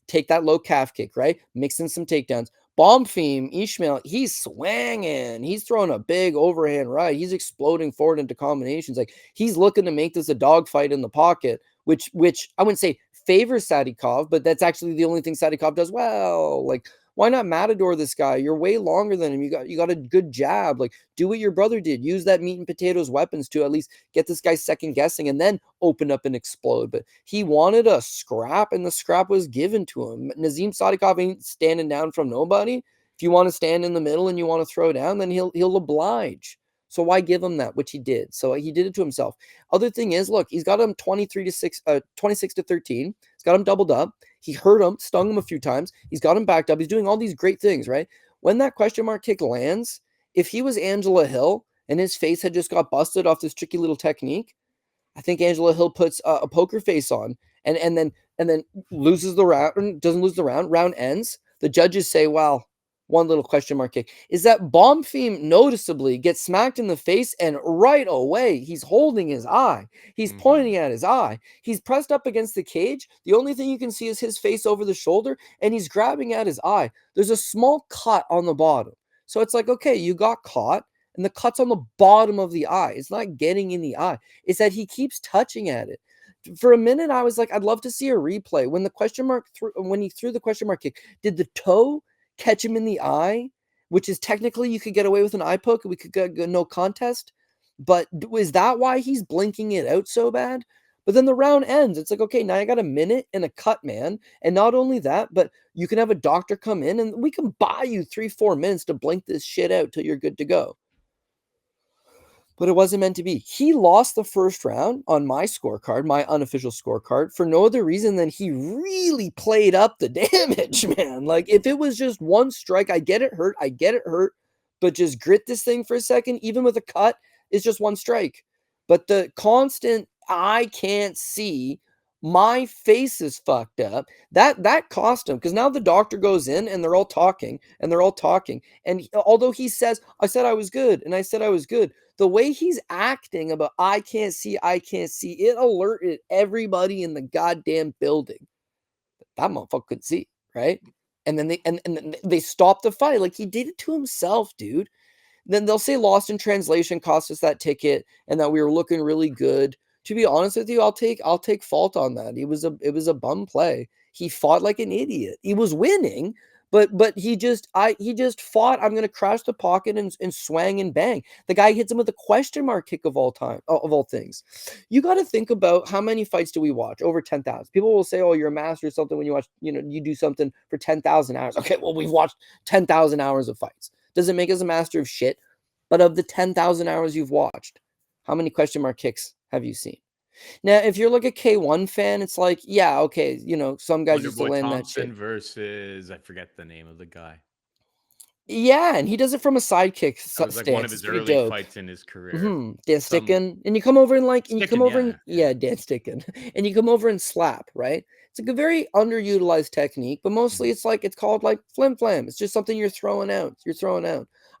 take that low calf kick, right? Mix in some takedowns. Bonfim, Ismail, he's swinging. He's throwing a big overhand right. He's exploding forward into combinations. Like, he's looking to make this a dogfight in the pocket, which I wouldn't say favors Sadykhov, but that's actually the only thing Sadykhov does well. Like, why not matador this guy? You're way longer than him. You got a good jab. Like, do what your brother did. Use that meat and potatoes weapons to at least get this guy second guessing and then open up and explode. But he wanted a scrap, and the scrap was given to him. Nazim Sadykhov ain't standing down from nobody. If you want to stand in the middle and you want to throw down, then he'll oblige. So why give him that, which he did? So he did it to himself. Other thing is, look, he's got him 26-13. He's got him doubled up. He hurt him, stung him a few times. He's got him backed up. He's doing all these great things, right? When that question mark kick lands, if he was Angela Hill and his face had just got busted off this tricky little technique, I think Angela Hill puts a poker face on and then loses the round, doesn't lose the round. Round ends. The judges say, well, one little question mark kick, is that Bonfim noticeably gets smacked in the face, and right away he's holding his eye. He's pointing at his eye. He's pressed up against the cage. The only thing you can see is his face over the shoulder, and he's grabbing at his eye. There's a small cut on the bottom. So it's like, okay, you got caught, and the cut's on the bottom of the eye. It's not getting in the eye. It's that he keeps touching at it. For a minute, I was like, I'd love to see a replay. When the question mark when he threw the question mark kick, did the toe catch him in the eye, which is technically you could get away with an eye poke. We could get no contest. But is that why he's blinking it out so bad? But then the round ends. It's like, okay, now I got a minute and a cut, man. And not only that, but you can have a doctor come in and we can buy you 3-4 minutes to blink this shit out till you're good to go. But it wasn't meant to be. He lost the first round on my scorecard, my unofficial scorecard, for no other reason than he really played up the damage, man. Like, if it was just one strike, I get it hurt, but just grit this thing for a second, even with a cut, it's just one strike. But the constant, I can't see, my face is fucked up, that cost him, because now the doctor goes in and they're all talking. And although he says, I said I was good, and I said I was good, the way he's acting about I can't see, it alerted everybody in the goddamn building. That motherfucker could see, right? And then they stopped the fight. Like, he did it to himself, dude. Then they'll say lost in translation cost us that ticket and that we were looking really good. To be honest with you, I'll take fault on that. It was a bum play. He fought like an idiot. He was winning, but he just fought. I'm gonna crash the pocket and swang and bang. The guy hits him with a question mark kick of all things. You got to think about how many fights do we watch? Over 10,000. People will say, "Oh, you're a master or something when you watch. You do something for 10,000 hours." Okay, well, we've watched 10,000 hours of fights. Doesn't make us a master of shit. But of the 10,000 hours you've watched, how many question mark kicks have you seen? Now, if you're like a K1 fan, it's like, yeah, okay, some guys used to Wonderboy land that Thompson shit. versus, I forget the name of the guy. Yeah, and he does it from a sidekick That was like one stance. of It's his pretty early dope. fights in his career. Dan Sticken, and you come over and Sticking, yeah. Dan Sticken, and you come over and slap, right? It's like a very underutilized technique, but mostly it's called like flim flam. It's just something you're throwing out.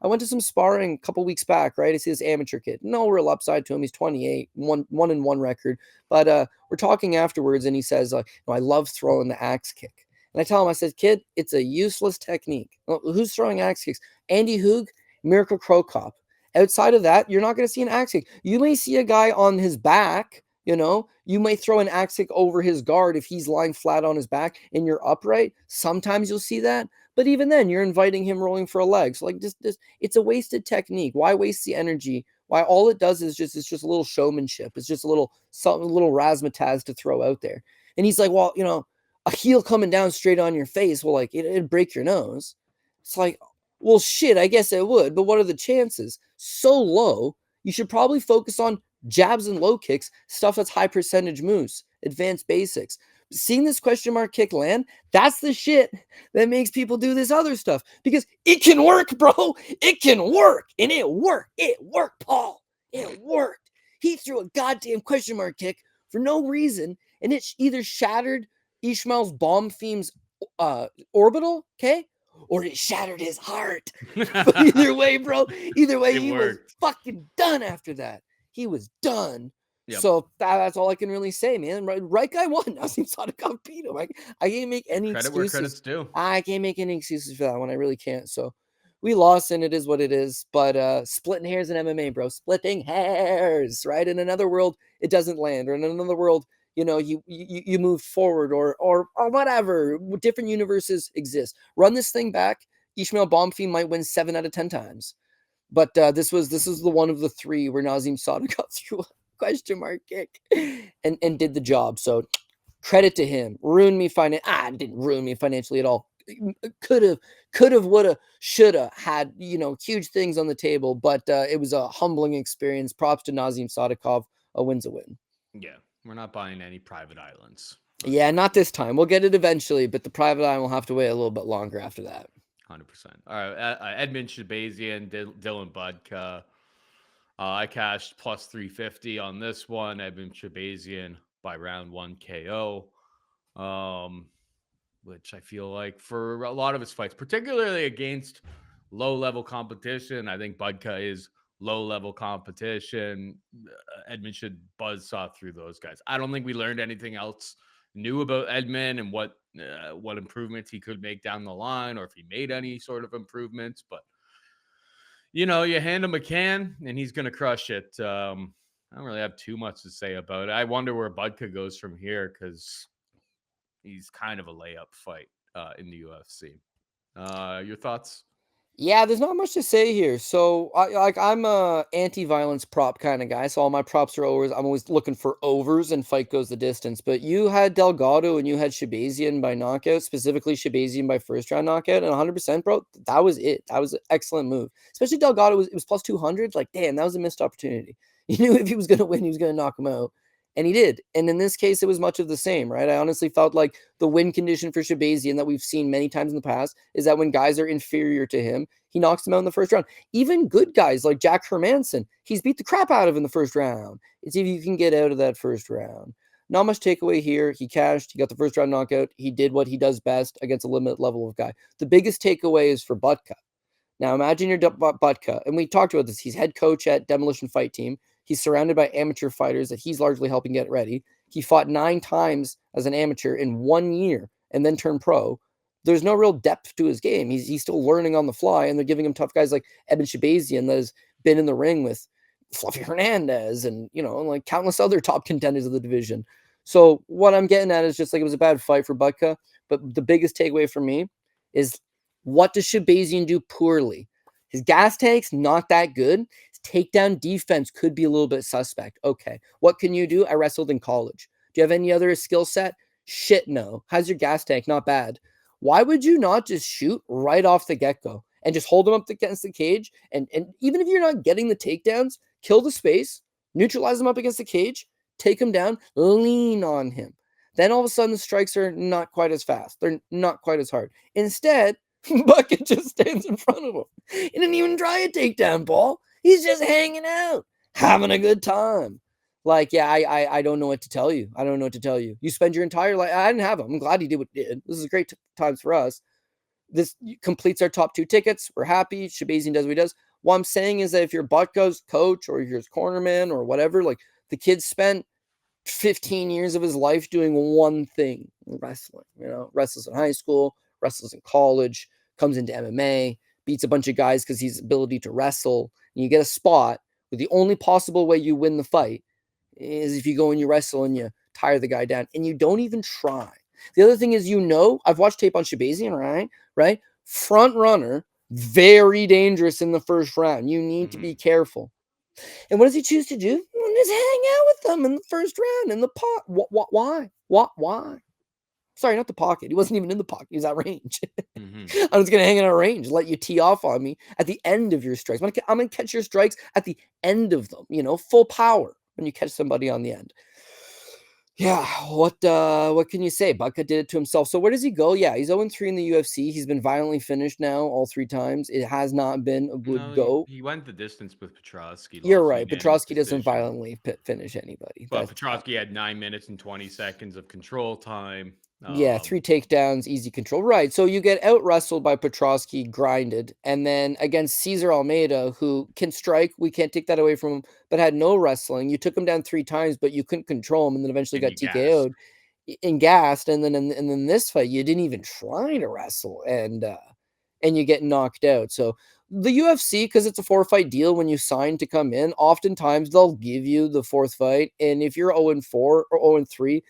I went to some sparring a couple weeks back, right? I see this amateur kid. No real upside to him. He's 28, 1-1 record. But we're talking afterwards, and he says, I love throwing the axe kick. And I tell him, I said, kid, it's a useless technique. Well, who's throwing axe kicks? Andy Hoog, Miracle Crow Cop. Outside of that, you're not going to see an axe kick. You may see a guy on his back, you may throw an axe kick over his guard if he's lying flat on his back and you're upright. Sometimes you'll see that. But even then, you're inviting him rolling for a leg. So, like, just it's a wasted technique. Why waste the energy? Why all it does is it's just a little showmanship. It's just a little razzmatazz to throw out there. And he's like, well, a heel coming down straight on your face, well, like, it'd break your nose. It's like, well, shit, I guess it would, but what are the chances? So low. You should probably focus on jabs and low kicks, stuff that's high percentage moves, advanced basics. Seeing this question mark kick land, that's the shit that makes people do this other stuff, because it can work, bro. It can work. And it worked. It worked, Paul. It worked. He threw a goddamn question mark kick for no reason, and it either shattered Ishmael's Bonfim's orbital, okay? Or it shattered his heart. But either way, bro, he was fucking done after that. He was done. Yep. So that's all I can really say, man. Right guy won. Nazim Sadykhov beat him. I can't make any excuses. Where credit's due. I can't make any excuses for that one. I really can't. So we lost, and it is what it is. But splitting hairs in MMA, bro. Splitting hairs, right? In another world, it doesn't land. Or in another world, you move forward or whatever. Different universes exist. Run this thing back. Ishmael Bonfim might win 7 out of 10 times. But this was the one of the 3 where Nazim Sadykhov threw a question mark kick and did the job. So credit to him. It didn't ruin me financially at all. Could have, would have, should have had, huge things on the table, but it was a humbling experience. Props to Nazim Sadykhov. A win's a win. Yeah. We're not buying any private islands. Yeah, not this time. We'll get it eventually, but the private island will have to wait a little bit longer after that. 100%. All right. Edmund Shabazian, Dylan Budka. I cashed plus 350 on this one. Edmund Shabazian by round 1 KO. which I feel like for a lot of his fights, particularly against low-level competition, I think Budka is low-level competition. Edmund should buzzsaw through those guys. I don't think we learned anything else new about Edmund and what improvements he could make down the line, or if he made any sort of improvements. But you hand him a can and he's going to crush it. I don't really have too much to say about it. I wonder where Budka goes from here, because he's kind of a layup fight in the UFC. Your thoughts? Yeah, there's not much to say here. So, I'm a anti-violence prop kind of guy. So all my props are I'm always looking for overs and fight goes the distance. But you had Delgado and you had Shabazian by knockout, specifically Shabazian by first round knockout, and 100%, bro. That was it. That was an excellent move. Especially Delgado it was plus 200. Like, damn, that was a missed opportunity. You knew if he was gonna win, he was gonna knock him out. And he did. And in this case, it was much of the same, right? I honestly felt like the win condition for Shabazian that we've seen many times in the past is that when guys are inferior to him, he knocks them out in the first round. Even good guys like Jack Hermanson, he's beat the crap out of in the first round. It's if you can get out of that first round. Not much takeaway here. He cashed. He got the first round knockout. He did what he does best against a limited level of guy. The biggest takeaway is for Budka. Now imagine you're Budka, and we talked about this. He's head coach at Demolition Fight Team. He's surrounded by amateur fighters that he's largely helping get ready. He fought 9 times as an amateur in 1 year and then turned pro. There's no real depth to his game. He's still learning on the fly, and they're giving him tough guys like Eben Shabazian that has been in the ring with Fluffy Hernandez and, like countless other top contenders of the division. So what I'm getting at is just like it was a bad fight for Budka, but the biggest takeaway for me is what does Shabazian do poorly? His gas tank's not that good. His takedown defense could be a little bit suspect. Okay, what can you do? I wrestled in college. Do you have any other skill set? Shit, no. How's your gas tank? Not bad. Why would you not just shoot right off the get-go and just hold him up against the cage? And even if you're not getting the takedowns, kill the space, neutralize him up against the cage, take him down, lean on him. Then all of a sudden the strikes are not quite as fast. They're not quite as hard. Instead, Bucket just stands in front of him. He didn't even try a takedown, Paul. He's just hanging out, having a good time. Like, yeah, I don't know what to tell you. I don't know what to tell you. You spend your entire life. I didn't have him. I'm glad he did what he did. This is great times for us. This completes our top 2 tickets. We're happy. Shabazian does what he does. What I'm saying is that if you're Butka's coach or you're his cornerman or whatever, like the kid spent 15 years of his life doing one thing, wrestling. Wrestles in high school, wrestles in college, comes into MMA, beats a bunch of guys because he's ability to wrestle. And you get a spot where the only possible way you win the fight is if you go and you wrestle and you tire the guy down and you don't even try. The other thing is, I've watched tape on Shabazian, right? Front runner, very dangerous in the first round. You need to be careful. And what does he choose to do? Just hang out with them in the first round in the pot. Why? Why? Sorry, not the pocket. He wasn't even in the pocket. He was at range. I was going to hang in a range, let you tee off on me at the end of your strikes. I'm going to catch your strikes at the end of them, full power when you catch somebody on the end. Yeah, what can you say? Budka did it to himself. So where does he go? Yeah, he's 0-3 in the UFC. He's been violently finished now all 3 times. It has not been a good go. He went the distance with Petroski. You're right. Petroski doesn't violently finish anybody. But Petroski had 9 minutes and 20 seconds of control time. Yeah, 3 takedowns, easy control. Right. So you get out wrestled by Petroski, grinded, and then against Cesar Almeida, who can strike. We can't take that away from him, but had no wrestling. You took him down 3 times, but you couldn't control him, and then eventually got TKO'd and gassed. And then this fight, you didn't even try to wrestle, and you get knocked out. So the UFC, because it's a 4-fight deal, when you sign to come in, oftentimes they'll give you the 4th fight, and if you're 0-4 or 0-3.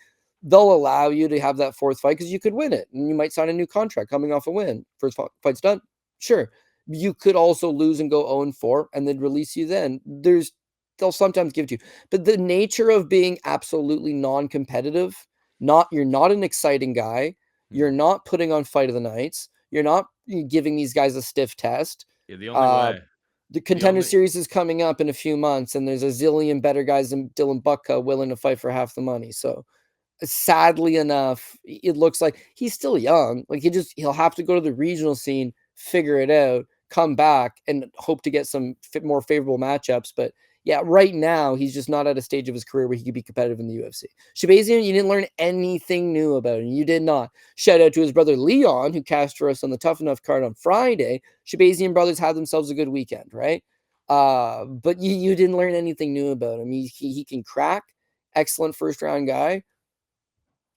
They'll allow you to have that 4th fight because you could win it. And you might sign a new contract coming off a win. First fight's done. Sure. You could also lose and go 0-4 and then release you then. They'll sometimes give it to you. But the nature of being absolutely non-competitive, you're not an exciting guy. You're not putting on fight of the nights. You're not giving these guys a stiff test. Yeah, the only way. The contender series is coming up in a few months, and there's a zillion better guys than Dylan Budka willing to fight for half the money. So sadly enough, it looks like he's still young. Like he'll have to go to the regional scene, figure it out, come back, and hope to get some more favorable matchups. But Yeah, right now, he's just not at a stage of his career where he could be competitive in the UFC. Shabazian, you didn't learn anything new about him. You did not. Shout out to his brother Leon, who cashed for us on the Tuff N Uff card on Friday. Shabazian brothers had themselves a good weekend, right? But you didn't learn anything new about him. He can crack. Excellent first round guy.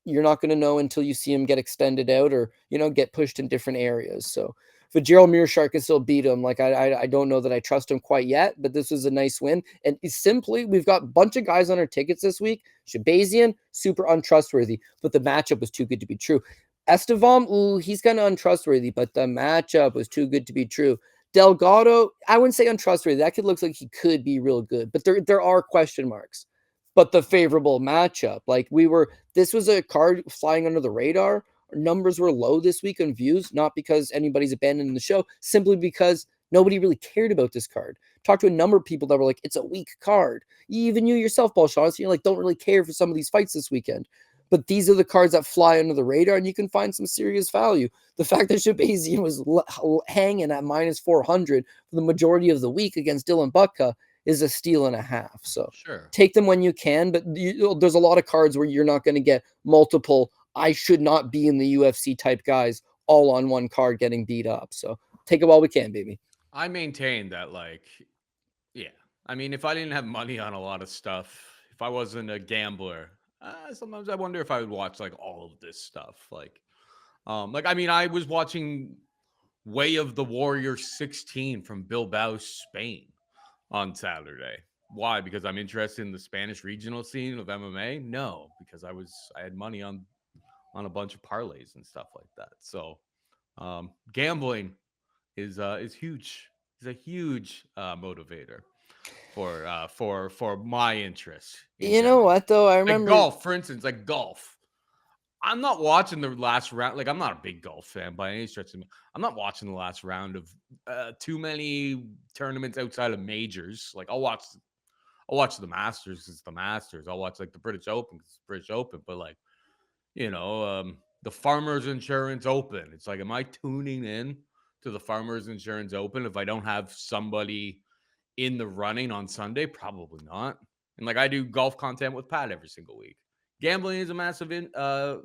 You're not going to know until you see him get extended out or, get pushed in different areas. So if Gerald Mearshart can still beat him, like I don't know that I trust him quite yet, but this was a nice win. And simply, we've got a bunch of guys on our tickets this week. Shabazian, super untrustworthy, but the matchup was too good to be true. Estevam, ooh, he's kind of untrustworthy, but the matchup was too good to be true. Delgado, I wouldn't say untrustworthy. That kid looks like he could be real good, but there are question marks. But the favorable matchup, this was a card flying under the radar. Numbers were low this week on views, not because anybody's abandoning the show, simply because nobody really cared about this card. Talked to a number of people that were like, it's a weak card. Even you yourself, Paul Shaughnessy, you're like, don't really care for some of these fights this weekend. But these are the cards that fly under the radar, and you can find some serious value. The fact that Shabazian was hanging at minus 400 for the majority of the week against Dylan Budka is a steal and a half. So Sure. take them when you can, but there's a lot of cards where you're not going to get multiple I should not be in the UFC type guys all on one card getting beat up. So take it while we can, baby. I maintain that, yeah. I mean, if I didn't have money on a lot of stuff, if I wasn't a gambler, sometimes I wonder if I would watch all of this stuff. I mean, I was watching Way of the Warrior 16 from Bilbao, Spain on Saturday. Why? Because I'm interested in the Spanish regional scene of MMA? No, because I had money on a bunch of parlays and stuff like that. So gambling is huge. Is a huge motivator for my interest. You know what though? I remember golf, for instance, golf. I'm not watching the last round. I'm not a big golf fan by any stretch of me. I'm not watching the last round of too many tournaments outside of majors. I'll watch the Masters. It's the Masters. I'll watch the British Open. It's the British Open. But the Farmers Insurance Open. It's am I tuning in to the Farmers Insurance Open if I don't have somebody in the running on Sunday? Probably not. And I do golf content with Pat every single week. Gambling is a massive motivator,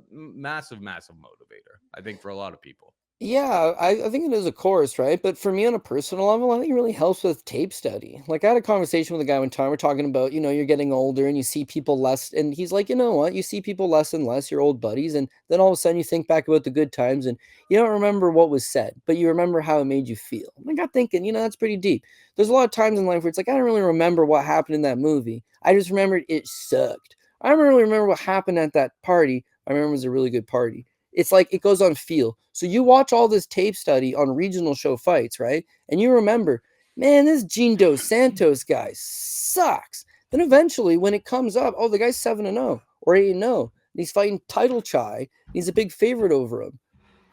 I think, for a lot of people. Yeah, I think it is, of course, right? But for me on a personal level, I think it really helps with tape study. I had a conversation with a guy one time. We're talking about, you're getting older and you see people less. And he's like, you know what? You see people less and less, your old buddies. And then all of a sudden you think back about the good times and you don't remember what was said, but you remember how it made you feel. And I got thinking, that's pretty deep. There's a lot of times in life where it's I don't really remember what happened in that movie. I just remembered it sucked. I don't really remember what happened at that party. I remember it was a really good party. It's it goes on feel. So you watch all this tape study on regional show fights, right? And you remember, man, this Gene Dos Santos guy sucks. Then eventually, when it comes up, oh, the guy's 7-0 or 8-0. And he's fighting Title Chai. He's a big favorite over him.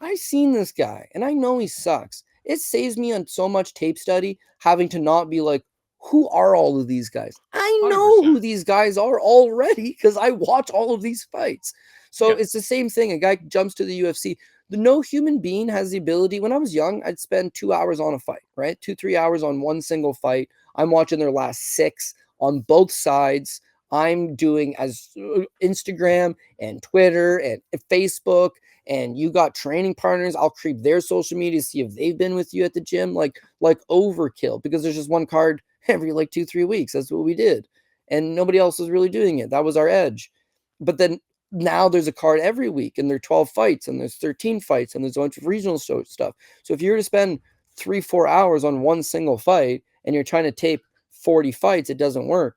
I've seen this guy, and I know he sucks. It saves me on so much tape study having to not be who are all of these guys? I know 100%. Who these guys are already because I watch all of these fights. So It's the same thing. A guy jumps to the UFC. No human being has the ability. When I was young, I'd spend 2 hours on a fight, right? 2-3 hours on one single fight. I'm watching their last 6 on both sides. I'm doing as Instagram and Twitter and Facebook, and you got training partners. I'll creep their social media to see if they've been with you at the gym, like overkill, because there's just one card every 2-3 weeks. That's what we did. And nobody else was really doing it. That was our edge. But then now there's a card every week, and there are 12 fights, and there's 13 fights, and there's a bunch of regional stuff. So if you were to spend 3-4 hours on one single fight, and you're trying to tape 40 fights, it doesn't work.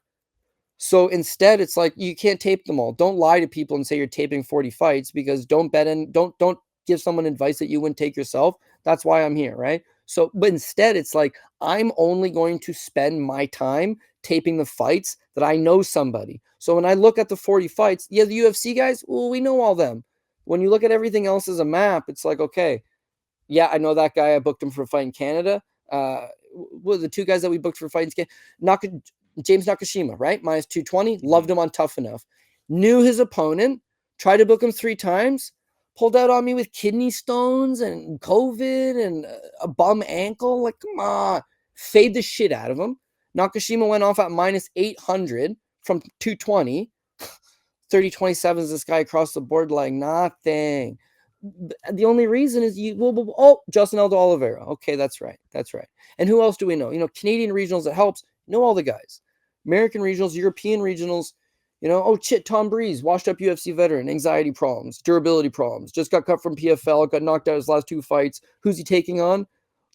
So instead, it's you can't tape them all. Don't lie to people and say you're taping 40 fights, because don't give someone advice that you wouldn't take yourself. That's why I'm here, right? So, but instead, it's I'm only going to spend my time taping the fights that I know somebody. So when I look at the 40 fights, the UFC guys, well, we know all them. When you look at everything else as a map, it's okay, yeah, I know that guy. I booked him for a fight in Canada. Well, the 2 guys that we booked for fights in Canada, James Nakashima, right? Minus 220. Loved him on Tuff N Uff. Knew his opponent. Tried to book him 3 times. Pulled out on me with kidney stones and COVID and a bum ankle. Come on. Fade the shit out of him. Nakashima went off at minus 800 from 220. 30-27 is this guy across the board like nothing. The only reason is Justin Aldo Oliveira. Okay, that's right. And who else do we know? Canadian regionals, it helps. All the guys. American regionals, European regionals, Tom Breeze, washed up UFC veteran, anxiety problems, durability problems, just got cut from PFL, got knocked out his last 2 fights. Who's he taking on?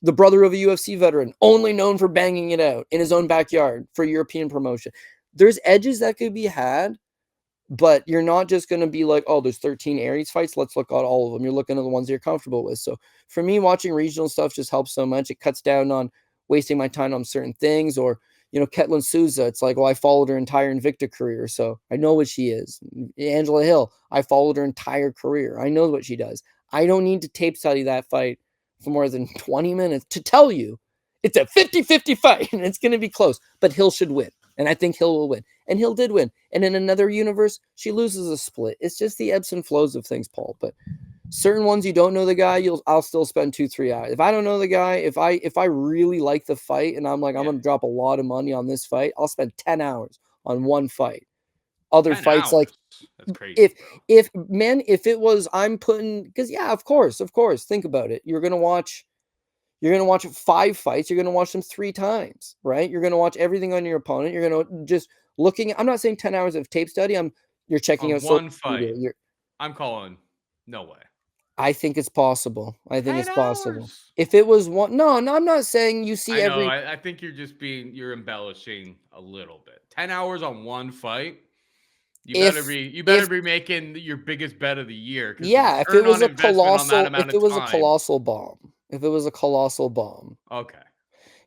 The brother of a UFC veteran, only known for banging it out in his own backyard for European promotion. There's edges that could be had, but you're not just going to be like, oh, there's 13 ARES fights. Let's look at all of them. You're looking at the ones you're comfortable with. So for me, watching regional stuff just helps so much. It cuts down on wasting my time on certain things. Or, Ketlin Souza, it's like, well, I followed her entire Invicta career, so I know what she is. Angela Hill, I followed her entire career. I know what she does. I don't need to tape study that fight for more than 20 minutes to tell you it's a 50-50 fight and it's going to be close, but Hill should win. And I think Hill will win. And Hill did win. And in another universe, she loses a split. It's just the ebbs and flows of things, Paul. But certain ones you don't know the guy, I'll still spend 2-3 hours. If I don't know the guy, if I really like the fight and I'm like, I'm gonna drop a lot of money on this fight, I'll spend 10 hours on one fight. Other fights hours. Like that's crazy. If it was I'm putting, because of course. Think about it. You're gonna watch 5 fights. You're going to watch them 3 times, right? You're going to watch everything on your opponent. You're going to just I'm not saying 10 hours of tape study. You're checking out one fight. I'm calling no way. I think it's possible. It's possible. If it was one, no, I'm not saying you see every. I think you're embellishing a little bit. 10 hours on one fight. You better be making your biggest bet of the year. Yeah, if it was a colossal bomb. If it was a colossal bomb. Okay.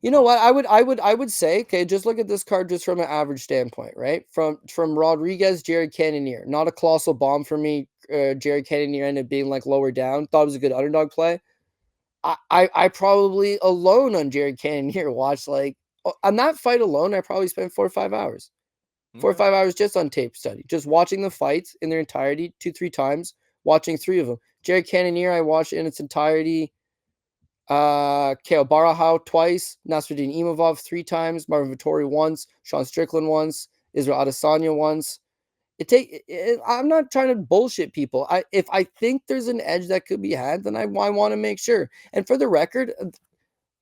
You know what? I would say, okay, just look at this card just from an average standpoint, right? From Rodrigues, Jared Cannonier. Not a colossal bomb for me. Jared Cannonier ended up being like lower down. Thought it was a good underdog play. I probably alone on Jared Cannonier watched like on that fight alone, I probably spent 4 or 5 hours. 4 or 5 hours just on tape study. Just watching the fights in their entirety 2-3 times, watching 3 of them. Jared Cannonier, I watched in its entirety. Kale Barahau twice, Nasruddin Imavov 3 times, Marvin Vittori once, Sean Strickland once, Israel Adesanya once. I'm not trying to bullshit people. If I think there's an edge that could be had, then I want to make sure. And for the record,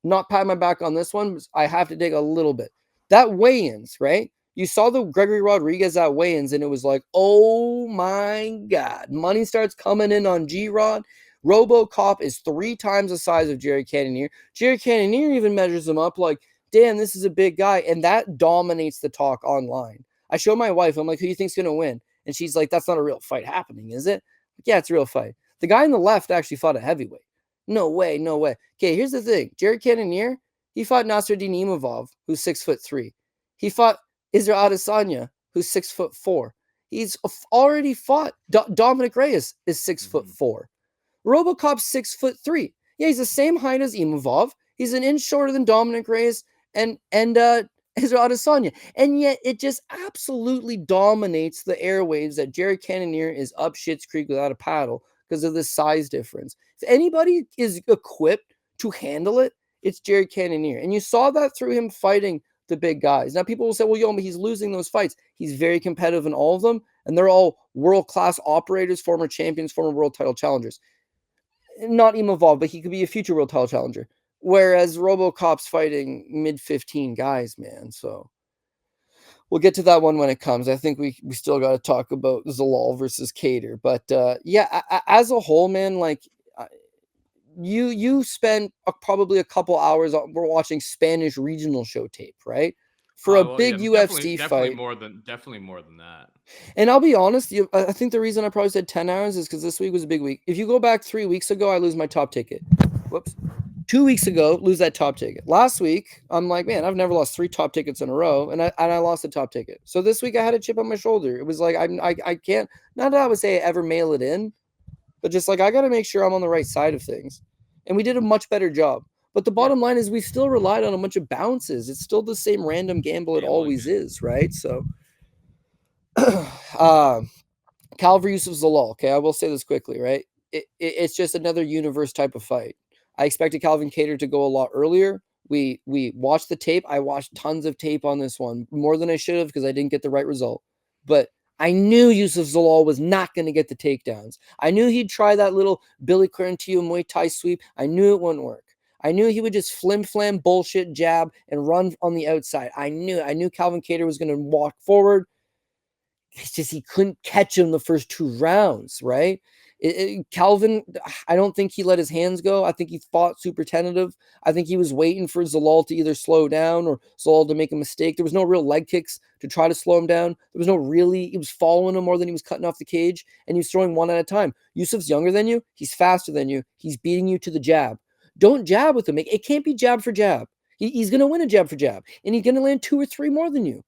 not pat my back on this one, I have to dig a little bit. That weigh-ins, right? You saw the Gregory Rodrigues at weigh-ins, and it was like, oh my God. Money starts coming in on G-Rod. RoboCop is 3 times the size of Jared Cannonier. Jared Cannonier even measures him up like, damn, this is a big guy. And that dominates the talk online. I show my wife, I'm like, who do you think's going to win? And she's like, that's not a real fight happening, is it? Yeah, it's a real fight. The guy on the left actually fought a heavyweight. No way. Okay, here's the thing. Jared Cannonier, he fought Nasruddin Imavov, who's 6'3". He fought Israel Adesanya, who's 6'4". He's already fought Dominic Reyes is 6'4". RoboCop's 6'3". Yeah, he's the same height as Imavov. He's an inch shorter than Dominic Reyes and Israel Adesanya. And yet it just absolutely dominates the airwaves that Jared Cannonier is up Schitt's Creek without a paddle because of the size difference. If anybody is equipped to handle it, it's Jared Cannonier. And you saw that through him fighting the big guys. Now people will say, well, but he's losing those fights. He's very competitive in all of them. And they're all world-class operators, former champions, former world title challengers. Not Imavov, but he could be a future world title challenger. Whereas RoboCop's fighting mid-15 guys, man. So we'll get to that one when it comes. I think we still got to talk about Zalal versus Kattar. But as a whole, man, like you spent probably a couple hours we're watching Spanish regional show tape, right? For a big UFC fight. Definitely more than that. And I'll be honest, I think the reason I probably said 10 hours is because this week was a big week. If you go back 3 weeks ago, I lose my top ticket. Whoops. 2 weeks ago, lose that top ticket. Last week, I'm like, man, I've never lost 3 top tickets in a row, and I lost the top ticket. So this week, I had a chip on my shoulder. It was like I can't. Not that I would say I ever mail it in, but just like I got to make sure I'm on the right side of things. And we did a much better job. But the bottom line is we still relied on a bunch of bounces. It's still the same random gamble it always is, right? So, Calver Yusuf Zalal, okay, I will say this quickly, right? It's just another universe type of fight. I expected Calvin Kattar to go a lot earlier. We watched the tape. I watched tons of tape on this one, more than I should have because I didn't get the right result. But I knew Yusuf Zalal was not going to get the takedowns. I knew he'd try that little Billy Quarantillo Muay Thai sweep. I knew it wouldn't work. I knew he would just flim-flam bullshit jab and run on the outside. I knew Calvin Kattar was going to walk forward. It's just he couldn't catch him the first 2 rounds, right? Calvin, I don't think he let his hands go. I think he fought super tentative. I think he was waiting for Zalal to either slow down or Zalal to make a mistake. There was no real leg kicks to try to slow him down. There was no really, he was following him more than he was cutting off the cage, and he was throwing one at a time. Yusuf's younger than you. He's faster than you. He's beating you to the jab. Don't jab with him. It can't be jab for jab. He's going to win a jab for jab, and he's going to land 2 or 3 more than you.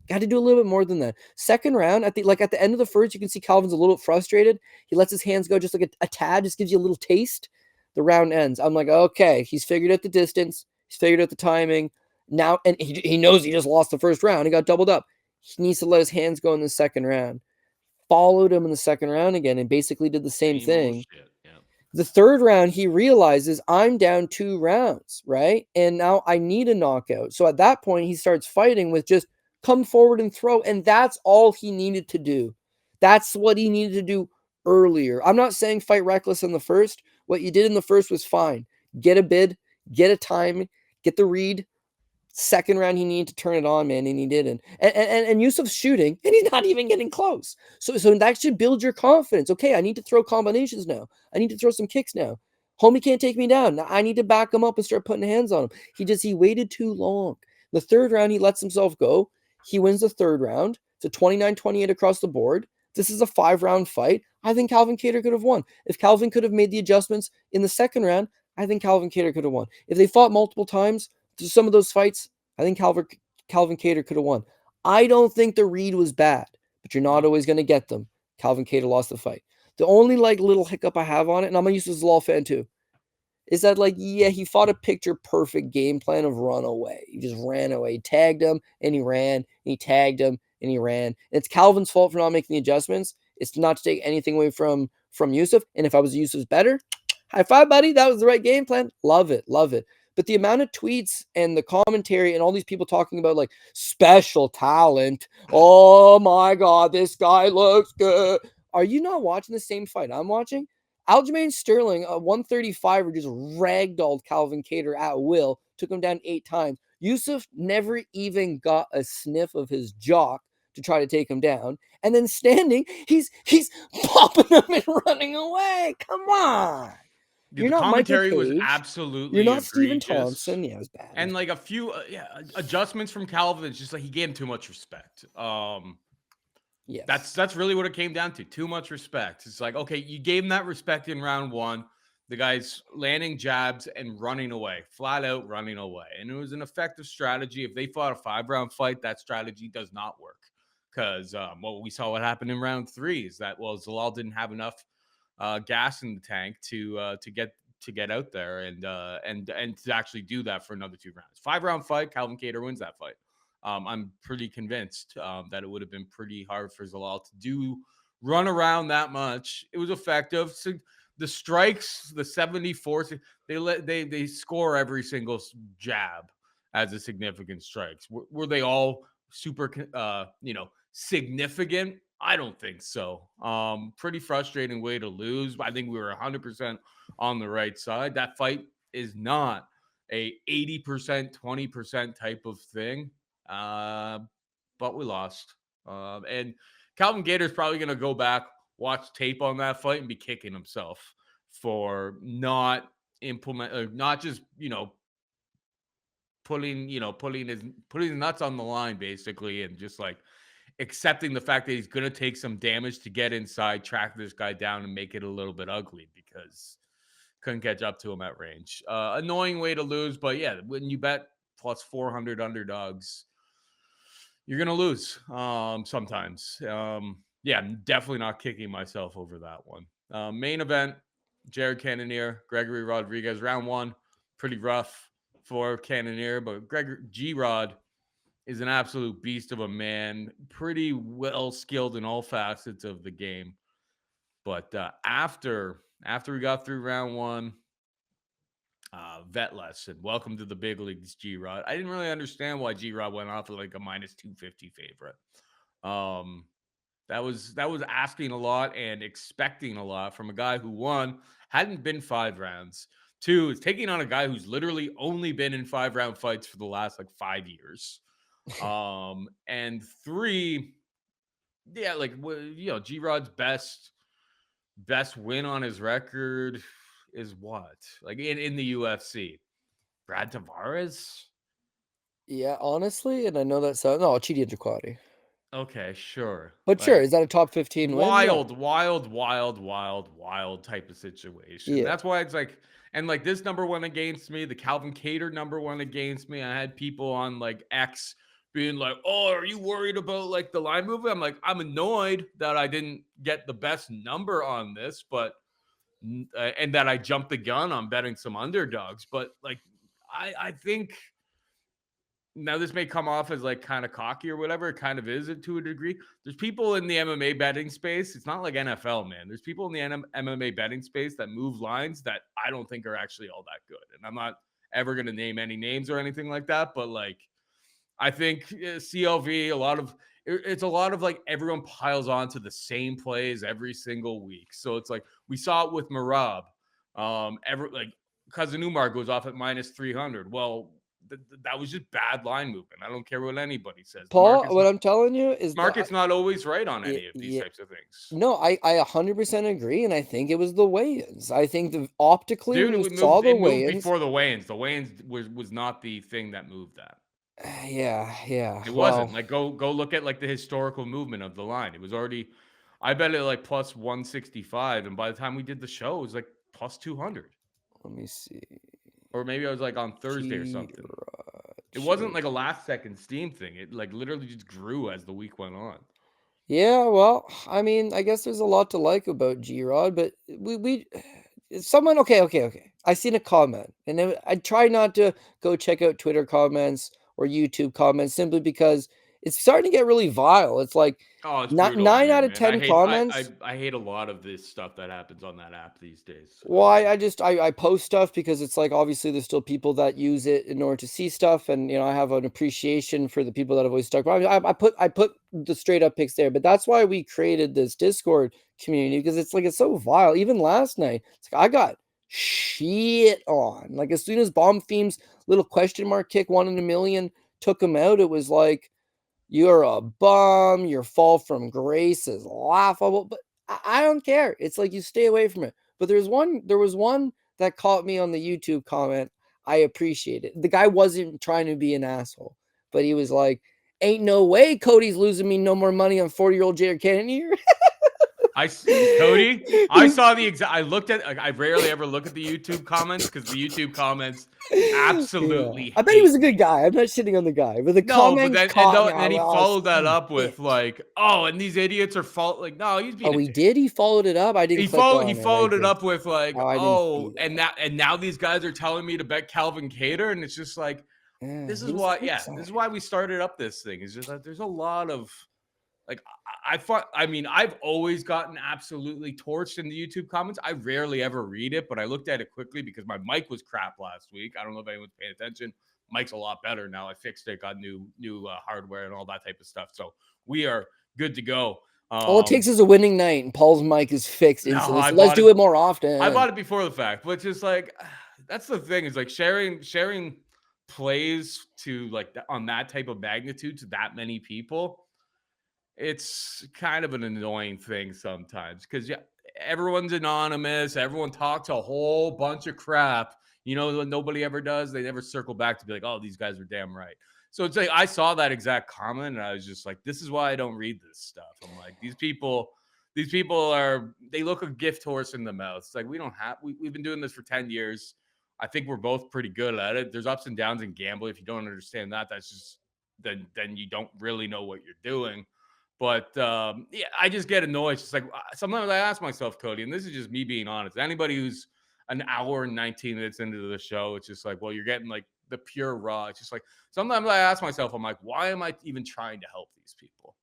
Got to do a little bit more than that. Second round, at the end of the first, you can see Calvin's a little frustrated. He lets his hands go just like a tad, just gives you a little taste. The round ends. I'm like, okay, he's figured out the distance. He's figured out the timing. Now, and he knows he just lost the first round. He got doubled up. He needs to let his hands go in the second round. Followed him in the second round again and basically did the same thing. Yeah. The third round, he realizes I'm down 2 rounds, right? And now I need a knockout. So at that point, he starts fighting with just come forward and throw. And that's all he needed to do. That's what he needed to do earlier. I'm not saying fight reckless in the first. What you did in the first was fine. Get a bid, get a time, get the read. Second round, he needed to turn it on, man, and he didn't. And Yusuf's shooting, and he's not even getting close. So that should build your confidence. Okay, I need to throw combinations now. I need to throw some kicks now. Homie can't take me down. Now I need to back him up and start putting hands on him. He waited too long. The third round, he lets himself go. He wins the third round. It's a 29-28 across the board. This is a 5-round fight. I think Calvin Kattar could have won. If Calvin could have made the adjustments in the second round, I think Calvin Kattar could have won. If they fought multiple times, some of those fights, I think Calvin Kattar could have won. I don't think the read was bad, but you're not always going to get them. Calvin Kattar lost the fight. The only little hiccup I have on it, and I'm a Yusuf Zalal fan too, is that he fought a picture perfect game plan of run away. He just ran away. He tagged him and he ran, and he tagged him and he ran. And it's Calvin's fault for not making the adjustments. It's not to take anything away from Yusuf. And if I was Yusuf's better, high five, buddy. That was the right game plan. Love it. But the amount of tweets and the commentary and all these people talking about special talent. Oh my God, this guy looks good. Are you not watching the same fight I'm watching? Aljamain Sterling, a 135er, just ragdolled Calvin Kattar at will, took him down 8 times. Yusuf never even got a sniff of his jock to try to take him down. And then standing, he's popping him and running away. Come on. You're The not Michael commentary was Page. absolutely You're not Stephen egregious. Thompson. Yeah, it was bad. And a few adjustments from Calvin. It's just he gave him too much respect. Yes. That's really what it came down to. Too much respect. It's okay, you gave him that respect in round 1. The guy's landing jabs and running away, flat out running away. And it was an effective strategy. If they fought a 5-round fight, that strategy does not work. Because we saw what happened in round 3 is that Zalal didn't have enough gas in the tank to get out there and to actually do that for another 2 rounds. 5-round fight, Calvin Kattar wins that fight. I'm pretty convinced that it would have been pretty hard for Zalal to run around that much. It was effective. So the strikes, the 74, they score every single jab as a significant strikes. Were they all super significant? I don't think so. Pretty frustrating way to lose. I think we were 100% on the right side. That fight is not a 80%, 20% type of thing. But we lost. And Calvin Kattar's probably going to go back, watch tape on that fight, and be kicking himself for not just putting his nuts on the line basically, and just accepting the fact that he's going to take some damage to get inside, track this guy down, and make it a little bit ugly because couldn't catch up to him at range. Annoying way to lose, but yeah, when you bet plus 400 underdogs, you're going to lose sometimes. Yeah, I'm definitely not kicking myself over that one. Main event, Jared Cannonier, Gregory Rodrigues, round 1, pretty rough for Cannonier, but G-Rod is an absolute beast of a man, pretty well skilled in all facets of the game. But after we got through round 1, Vet lesson. Welcome to the big leagues, G-Rod. I didn't really understand why G-Rod went off with like a minus 250 favorite. Um, that was asking a lot and expecting a lot from a guy who, one, hadn't been 5 rounds. Two, is taking on a guy who's literally only been in 5-round fights for the last like 5 years. And three, yeah, like G-Rod's best win on his record is what? Like in the UFC. Brad Tavares? Yeah, honestly, and I know that sounds no, Chidi Njokwadi. Okay, sure. But sure, Like is that a top 15 win? Yeah. wild type of situation. Yeah. That's why it's like, and like this number one against me, the Calvancanti number one against me. I had people on like X being like, "Oh, are you worried about like the line movement?" I'm like, I'm annoyed that I didn't get the best number on this, but and that I jumped the gun on betting some underdogs. But like, I think now this may come off as like kind of cocky or whatever. It kind of is it to a degree. There's people in the MMA betting space. It's not like NFL, man. There's people in the MMA betting space that move lines that I don't think are actually all that good. And I'm not ever going to name any names or anything like that. But like, I think CLV, it's a lot of like everyone piles onto the same plays every single week. So it's like we saw it with Marab. Like Cousin Umar goes off at minus 300. Well, that was just bad line movement. I don't care what anybody says. Paul, what I'm telling you is that Market's not always right on any of these yeah, types of things. no, I 100% agree, and I think it was the weigh-ins. I think optically, Dude, when you saw the it moved weigh-ins, before the weigh-ins. The weigh-ins was not the thing that moved that. yeah. It Well, wasn't. Like go look at like the historical movement of the line. It was already, I bet it like plus 165, and by the time we did the show, it was like plus 200. let me see. Or maybe I was like on Thursday or something. It wasn't like a last second steam thing. It like literally just grew as the week went on. Yeah, well, I mean, I guess there's a lot to like about G-Rod, but we someone okay. I seen a comment, and I try not to go check out Twitter comments or YouTube comments simply because it's starting to get really vile. It's like Oh, it's not brutal on 9 there, out of man. I 10 hate comments. I hate a lot of this stuff that happens on that app these days. Well, I post stuff because it's like obviously there's still people that use it in order to see stuff, and I have an appreciation for the people that have always stuck by. I put the straight up picks there, but that's why we created this Discord community because it's like it's so vile. Even last night, it's like I got shit on. Like as soon as Bonfim's little question mark kick 1 in a million took him out, it was like you're a bum. Your fall from grace is laughable. But I don't care. It's like you stay away from it. But there was one that caught me on the YouTube comment. I appreciate it. The guy wasn't trying to be an asshole, but he was like, "Ain't no way Cody's losing me no more money on 40-year-old Jared Cannonier." Cody, I saw the exact. I looked at. Like, I rarely ever look at the YouTube comments because the YouTube comments absolutely. I bet he was a good guy. I'm not shitting on the guy, but the No, but comments caught me. then he I followed that was up with pissed. like, "Oh, and these idiots are fault." Like, no, he's being. Oh, he did. He followed it up. I didn't click on He it. I followed it did. up with like, Oh, I didn't "Oh, see and that. now these guys are telling me to bet Calvin Cater," and it's just like, Yeah, this he is was why. quick Yeah, side. this is why we started up this thing. Is just that there's a lot of like I mean, I've always gotten absolutely torched in the YouTube comments. I rarely ever read it, but I looked at it quickly because my mic was crap last week. I don't know if anyone's paying attention. Mic's a lot better now. I fixed it, got new hardware and all that type of stuff. So we are good to go. All it takes is a winning night, and Paul's mic is fixed No, instantly. I So let's bought do it. it more I often. bought it before the fact, but just like that's the thing is like sharing plays to like on that type of magnitude to that many people. It's kind of an annoying thing sometimes because yeah, everyone's anonymous. Everyone talks a whole bunch of crap. You know what nobody ever does? They never circle back to be like, "Oh, these guys are damn right." So it's like I saw that exact comment and I was just like, "This is why I don't read this stuff." I'm like, these people they look a gift horse in the mouth. It's like we've been doing this for 10 years. I think we're both pretty good at it. There's ups and downs in gambling. If you don't understand that, that's just then you don't really know what you're doing. But yeah, I just get annoyed. It's just like sometimes I ask myself, Cody, and this is just me being honest. Anybody who's an hour and 19 minutes into the show, it's just like, well, you're getting like the pure raw. It's just like sometimes I ask myself, I'm like, why am I even trying to help these people?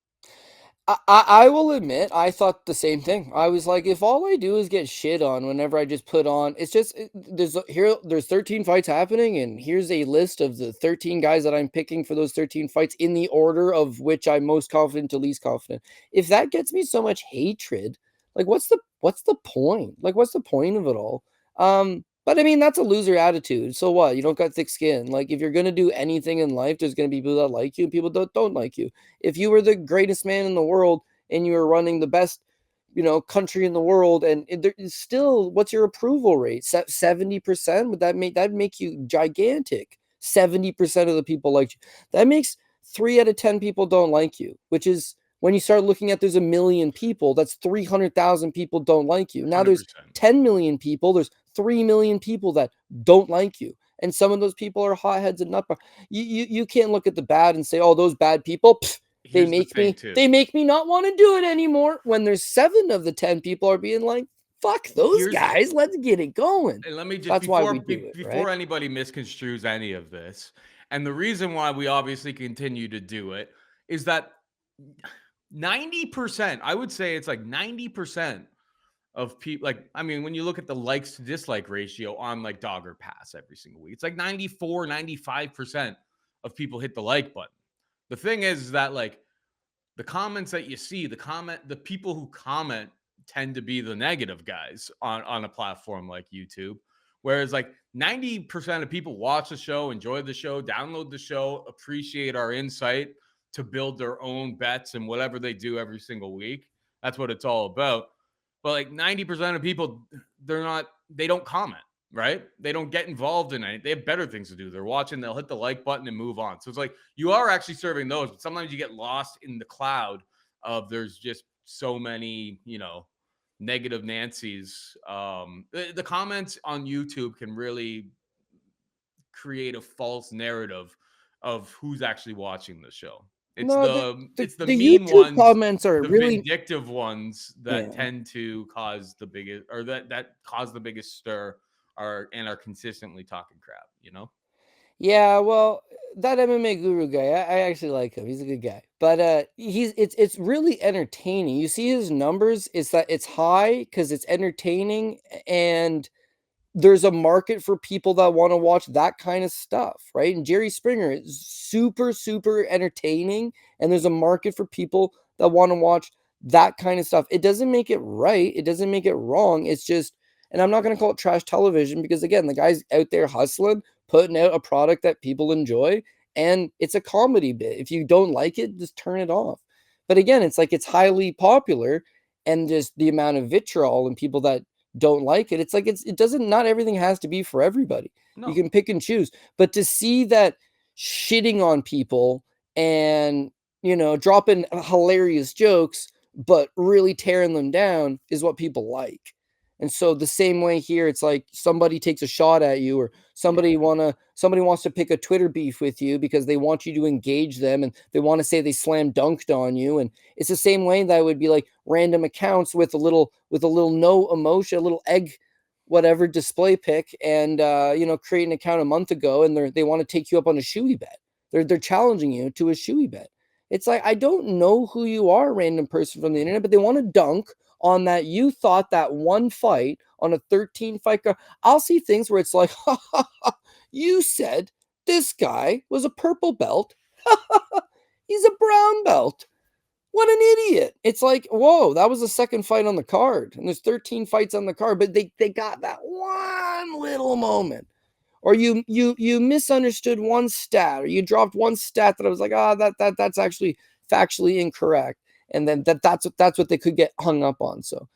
I will admit, I thought the same thing. I was like, if all I do is get shit on whenever I just put on, it's just there's 13 fights happening, and here's a list of the 13 guys that I'm picking for those 13 fights in the order of which I'm most confident to least confident. If that gets me so much hatred, like what's the point? Like what's the point of it all? But I mean that's a loser attitude. So what? You don't got thick skin. Like if you're gonna do anything in life, there's gonna be people that like you and people that don't like you. If you were the greatest man in the world and you were running the best, country in the world, and there is still, what's your approval rate? 70%? Would that make you gigantic? 70% of the people like you. That makes 3 out of 10 people don't like you, which is when you start looking at there's a million people, that's 300,000 people don't like you. Now there's 100%. 10 million people, there's 3 million people that don't like you. And some of those people are hotheads and nut. You can't look at the bad and say, oh, those bad people, they Here's the make thing me too. they make me not want to do it anymore. When there's 7 of the 10 people are being like, fuck those guys, let's get it going. And let me just That's why we do it, before right? anybody misconstrues any of this, and the reason why we obviously continue to do it is that 90%, I would say it's like 90% of people, like, I mean, when you look at the likes to dislike ratio on like Dogger Pass every single week, it's like 94, 95% of people hit the like button. The thing is that like the comments that you see, the people who comment tend to be the negative guys on a platform like YouTube. Whereas like 90% of people watch the show, enjoy the show, download the show, appreciate our insight to build their own bets and whatever they do every single week. That's what it's all about. But like 90% of people, they don't comment, right? They don't get involved in it. They have better things to do. They're watching, they'll hit the like button and move on. So it's like you are actually serving those, but sometimes you get lost in the cloud of there's just so many, negative Nancy's. The comments on YouTube can really create a false narrative of who's actually watching the show. It's No, the the the, it's the the mean YouTube ones, comments are the really, vindictive ones that yeah. tend to cause the biggest, or that cause the biggest stir, are consistently talking crap. Yeah, well, that MMA guru guy, I actually like him. He's a good guy. But it's really entertaining. You see his numbers, it's that it's high because it's entertaining, and there's a market for people that want to watch that kind of stuff, right? And Jerry Springer is super, super entertaining, and there's a market for people that want to watch that kind of stuff. It doesn't make it right. It doesn't make it wrong. It's just, and I'm not going to call it trash television because, again, the guy's out there hustling, putting out a product that people enjoy, and it's a comedy bit. If you don't like it, just turn it off. But again, it's like it's highly popular, and just the amount of vitriol and people that don't like it. It's like it doesn't, not everything has to be for everybody. You No, can pick and choose. But to see that shitting on people and dropping hilarious jokes but really tearing them down is what people like. And so the same way here, it's like somebody takes a shot at you, or somebody wants to pick a Twitter beef with you because they want you to engage them, and they want to say they slam dunked on you. And it's the same way that would be like random accounts with a little no emotion, a little egg whatever display pic, and create an account a month ago, and they want to take you up on a shoey bet. They're challenging you to a shoey bet. It's like, I don't know who you are, random person from the internet, but they want to dunk on that. You thought that one fight on a 13 fight card. I'll see things where it's like, you said this guy was a purple belt. He's a brown belt. What an idiot. It's like, whoa, that was the second fight on the card. And there's 13 fights on the card, but they got that one little moment. Or you misunderstood one stat, or you dropped one stat that I was like, that's actually factually incorrect. And then that's what they could get hung up on. So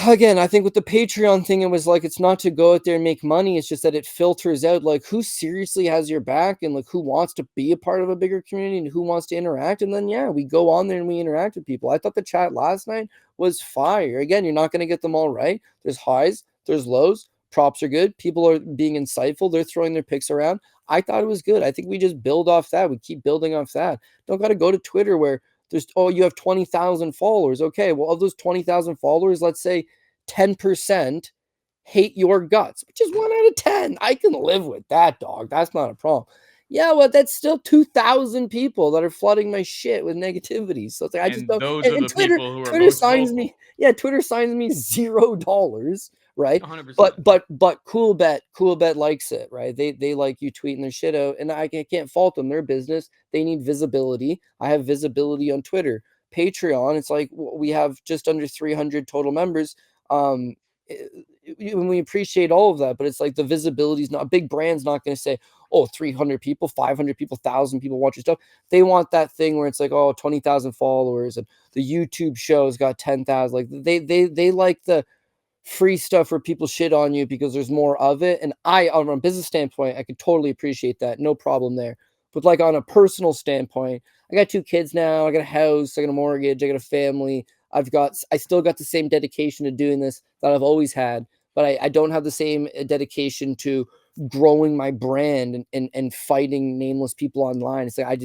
again, I think with the Patreon thing, it was like, it's not to go out there and make money. It's just that it filters out like who seriously has your back, and like who wants to be a part of a bigger community, and who wants to interact. And then, yeah, we go on there and we interact with people. I thought the chat last night was fire. Again, you're not going to get them all right. There's highs, there's lows. Props are good. People are being insightful. They're throwing their picks around. I thought it was good. I think we just build off that. We keep building off that. Don't got to go to Twitter where you have 20,000 followers. Okay, well, of those 20,000 followers, let's say 10% hate your guts, which is 1 out of 10. I can live with that, dog. That's not a problem. Yeah, well, that's still 2,000 people that are flooding my shit with negativity. So it's like I just And don't. those are And the Twitter, people who are Twitter most signs me. vocal. Yeah, Twitter signs me $0, right? 100%. But cool bet likes it, right? They like you tweeting their shit out, and I can't fault them. Their business. They need visibility. I have visibility on Twitter, Patreon. It's like we have just under 300 total members. And we appreciate all of that, but it's like the visibility is not, a big brand's not going to say, oh, 300 people, 500 people, 1,000 people watch your stuff. They want that thing where it's like, oh, 20,000 followers, and the YouTube show's got 10,000. Like they like the free stuff where people shit on you because there's more of it. And on a business standpoint, I could totally appreciate that. No problem there. But like on a personal standpoint, I got 2 kids now. I got a house. I got a mortgage. I got a family. I still got the same dedication to doing this that I've always had, but I don't have the same dedication to growing my brand and fighting nameless people online. It's like I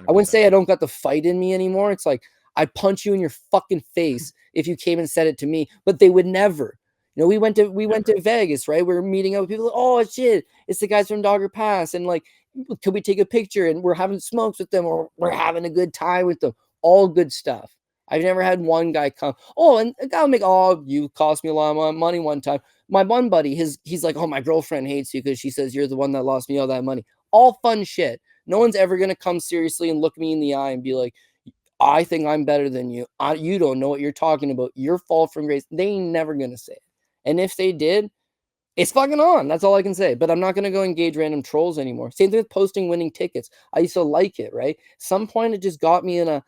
wouldn't 100%. say I don't got the fight in me anymore. It's like I'd punch you in your fucking face if you came and said it to me, but they would never. We went to Vegas, right? We're meeting up with people. Oh shit, it's the guys from Dogger Pass, and like, could we take a picture? And we're having smokes with them, or we're having a good time with them. All good stuff. I've never had one guy come. Oh, and a guy will make. Oh, you cost me a lot of money one time. My one buddy, he's like, oh, my girlfriend hates you because she says you're the one that lost me all that money. All fun shit. No one's ever gonna come seriously and look me in the eye and be like, I think I'm better than you. You don't know what you're talking about. Your fall from grace. They ain't never gonna say it. And if they did, it's fucking on. That's all I can say. But I'm not going to go engage random trolls anymore. Same thing with posting winning tickets. I used to like it, right? Some point it just got me in a.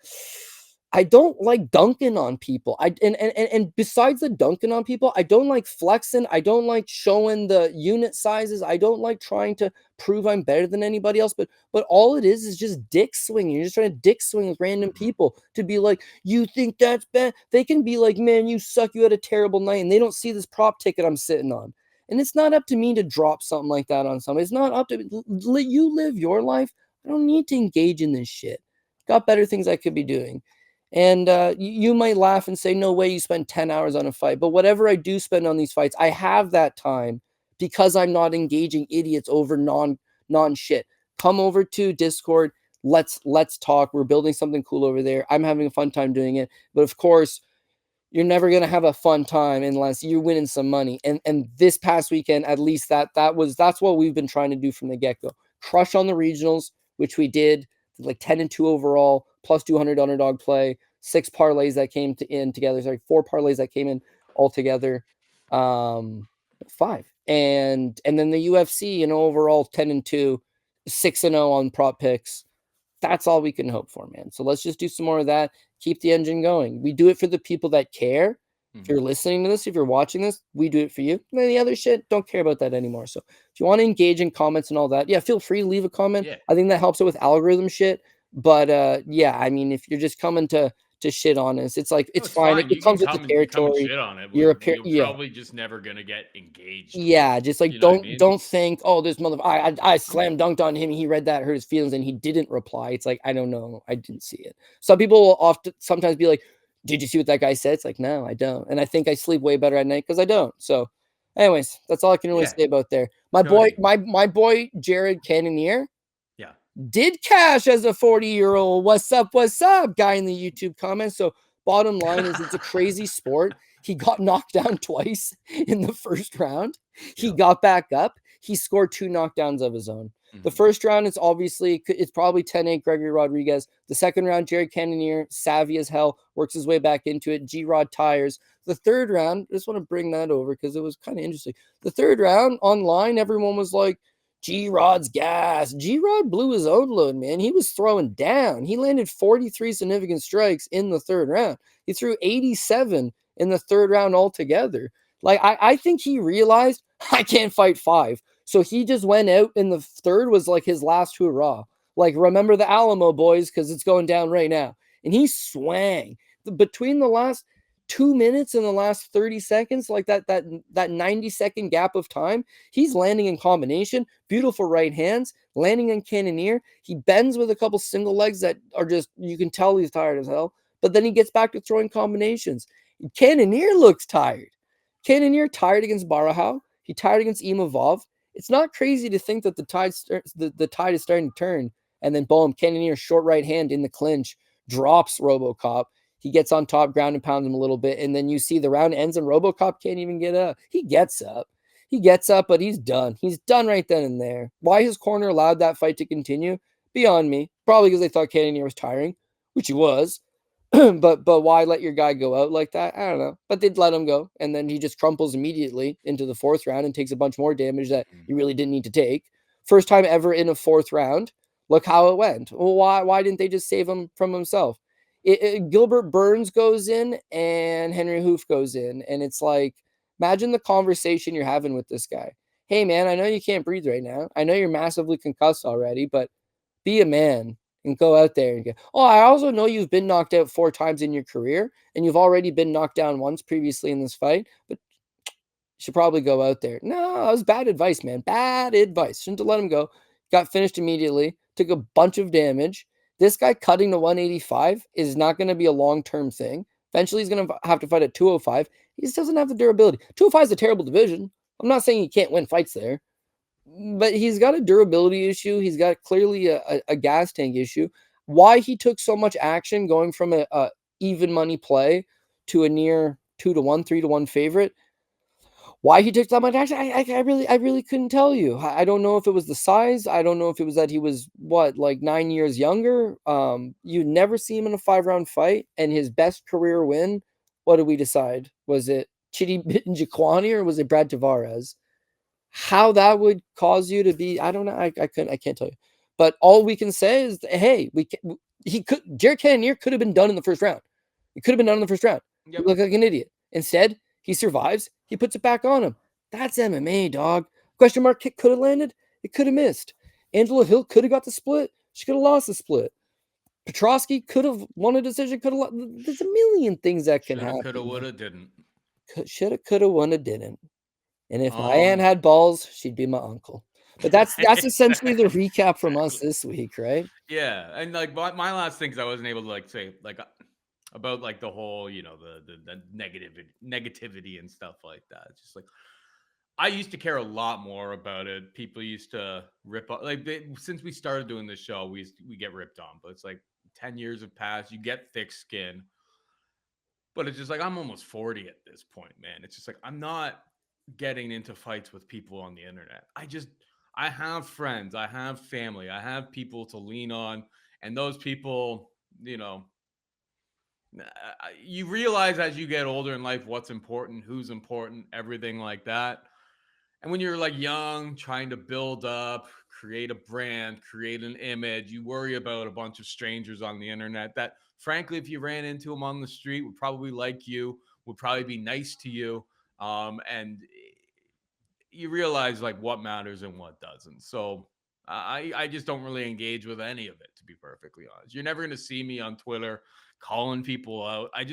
I don't like dunking on people. And besides the dunking on people, I don't like flexing. I don't like showing the unit sizes. I don't like trying to prove I'm better than anybody else. But all it is just dick swinging. You're just trying to dick swing with random people to be like, you think that's bad? They can be like, man, you suck. You had a terrible night, and they don't see this prop ticket I'm sitting on. And it's not up to me to drop something like that on somebody. It's not up to you live your life. I don't need to engage in this shit. Got better things I could be doing. And you might laugh and say, no way you spend 10 hours on a fight. But whatever I do spend on these fights, I have that time because I'm not engaging idiots over non shit. Come over to Discord. Let's talk. We're building something cool over there. I'm having a fun time doing it. But of course, you're never gonna have a fun time unless you're winning some money. And this past weekend, at least that's what we've been trying to do from the get-go. Crush on the regionals, which we did, like 10-2 overall, plus 200 underdog play, 6 parlays that came in together. Sorry, 4 parlays that came in all together. 5. And then the UFC, overall 10-2, 6-0 on prop picks. That's all we can hope for, man. So let's just do some more of that. Keep the engine going. We do it for the people that care. If you're listening to this, if you're watching this, we do it for you. And then the other shit, don't care about that anymore. So if you want to engage in comments and all that, yeah, feel free to leave a comment. Yeah. I think that helps it with algorithm shit. But yeah, I mean, if you're just coming to shit on us, it's like it's fine. It You can comes with the come and territory. shit on it. You're You're probably just never gonna get engaged with. yeah, just like You know what I mean? don't think, oh, this mother I slam dunked on him. He read that, hurt his feelings, and he didn't reply. It's like, I don't know, I didn't see it. Some people will sometimes be like, did you see what that guy said? It's like, no, I don't. And I think I sleep way better at night because I don't. So, anyways, that's all I can really say about there. My boy, my boy Jared Cannonier, Yeah, did cash as a 40-year-old. What's up guy in the YouTube comments. So bottom line is, it's a crazy sport. He got knocked down twice in the first round. He got back up. He scored 2 knockdowns of his own. The first round, it's probably 10-8 Gregory Rodrigues. The second round, Jared Cannonier, savvy as hell, works his way back into it. G-Rod tires. The third round, I just want to bring that over because it was kind of interesting. The third round, online, everyone was like, G-Rod's gas. G-Rod blew his own load, man. He was throwing down. He landed 43 significant strikes in the third round. He threw 87 in the third round altogether. Like, I think he realized, I can't fight 5. So he just went out in the third, was like his last hurrah. Like, remember the Alamo, boys, because it's going down right now. And he swang. Between the last 2 minutes and the last 30 seconds, like that 90-second gap of time, he's landing in combination. Beautiful right hands, landing in Cannonier. He bends with a couple single legs that are just, you can tell he's tired as hell. But then he gets back to throwing combinations. Cannonier looks tired. Cannonier tired against Barahau. He tired against Imavov. It's not crazy to think that the tide is starting to turn, and then boom, Cannonier short right hand in the clinch, drops RoboCop. He gets on top, ground and pounds him a little bit, and then you see the round ends and RoboCop can't even get up. He gets up. He gets up, but he's done. He's done right then and there. Why his corner allowed that fight to continue? Beyond me. Probably because they thought Cannonier was tiring, which he was. but why let your guy go out like that? I don't know. But they'd let him go, and then he just crumples immediately into the fourth round and takes a bunch more damage that he really didn't need to take. First time ever in a fourth round. Look how it went. Well, why didn't they just save him from himself? Gilbert Burns goes in and Henry Hoof goes in, and it's like, imagine the conversation you're having with this guy. Hey man, I know you can't breathe right now. I know you're massively concussed already, but be a man and go out there and go, oh, I also know you've been knocked out 4 times in your career, and you've already been knocked down once previously in this fight, but you should probably go out there. No, that was bad advice, man. Bad advice. Shouldn't have let him go. Got finished immediately, took a bunch of damage. This guy cutting to 185 is not going to be a long-term thing. Eventually, he's going to have to fight at 205. He just doesn't have the durability. 205 is a terrible division. I'm not saying he can't win fights there, but he's got a durability issue. He's got clearly a gas tank issue. Why he took so much action going from a even money play to a near 2-1, 3-1 favorite. Why he took that much action, I really couldn't tell you. I don't know if it was the size. I don't know if it was that he was like 9 years younger. You never see him in a 5-round fight, and his best career win. What did we decide? Was it Chidi Njikwani or was it Brad Tavares? How that would cause you to be, I don't know. I can't tell you. But all we can say is, hey, Jared Cannonier could have been done in the first round. It could have been done in the first round. Yep. You look like an idiot. Instead, he survives. He puts it back on him. That's MMA, dog. Question mark kick could have landed. It could have missed. Angela Hill could have got the split. She could have lost the split. Petroski could have won a decision. Could have. There's a million things that can happen. Coulda, woulda, didn't. Shoulda, coulda, woulda, didn't. And if my aunt had balls, she'd be my uncle. But that's essentially the recap from us this week, right? Yeah, and like my last things I wasn't able to like say like about like the whole, you know, the negativity and stuff like that. It's just like I used to care a lot more about it. People used to rip up since we started doing this show, we get ripped on. But it's like 10 years have passed. You get thick skin. But it's just like I'm almost 40 at this point, man. It's just like I'm not getting into fights with people on the internet. I have friends, I have family, I have people to lean on, and those people, you know, you realize as you get older in life what's important, who's important, everything like that. And when you're like young, trying to build up, create a brand, create an image, you worry about a bunch of strangers on the internet that, frankly, if you ran into them on the street, would probably like you, would probably be nice to you. And you realize like what matters and what doesn't. So I just don't really engage with any of it, to be perfectly honest. You're never going to see me on Twitter calling people out. I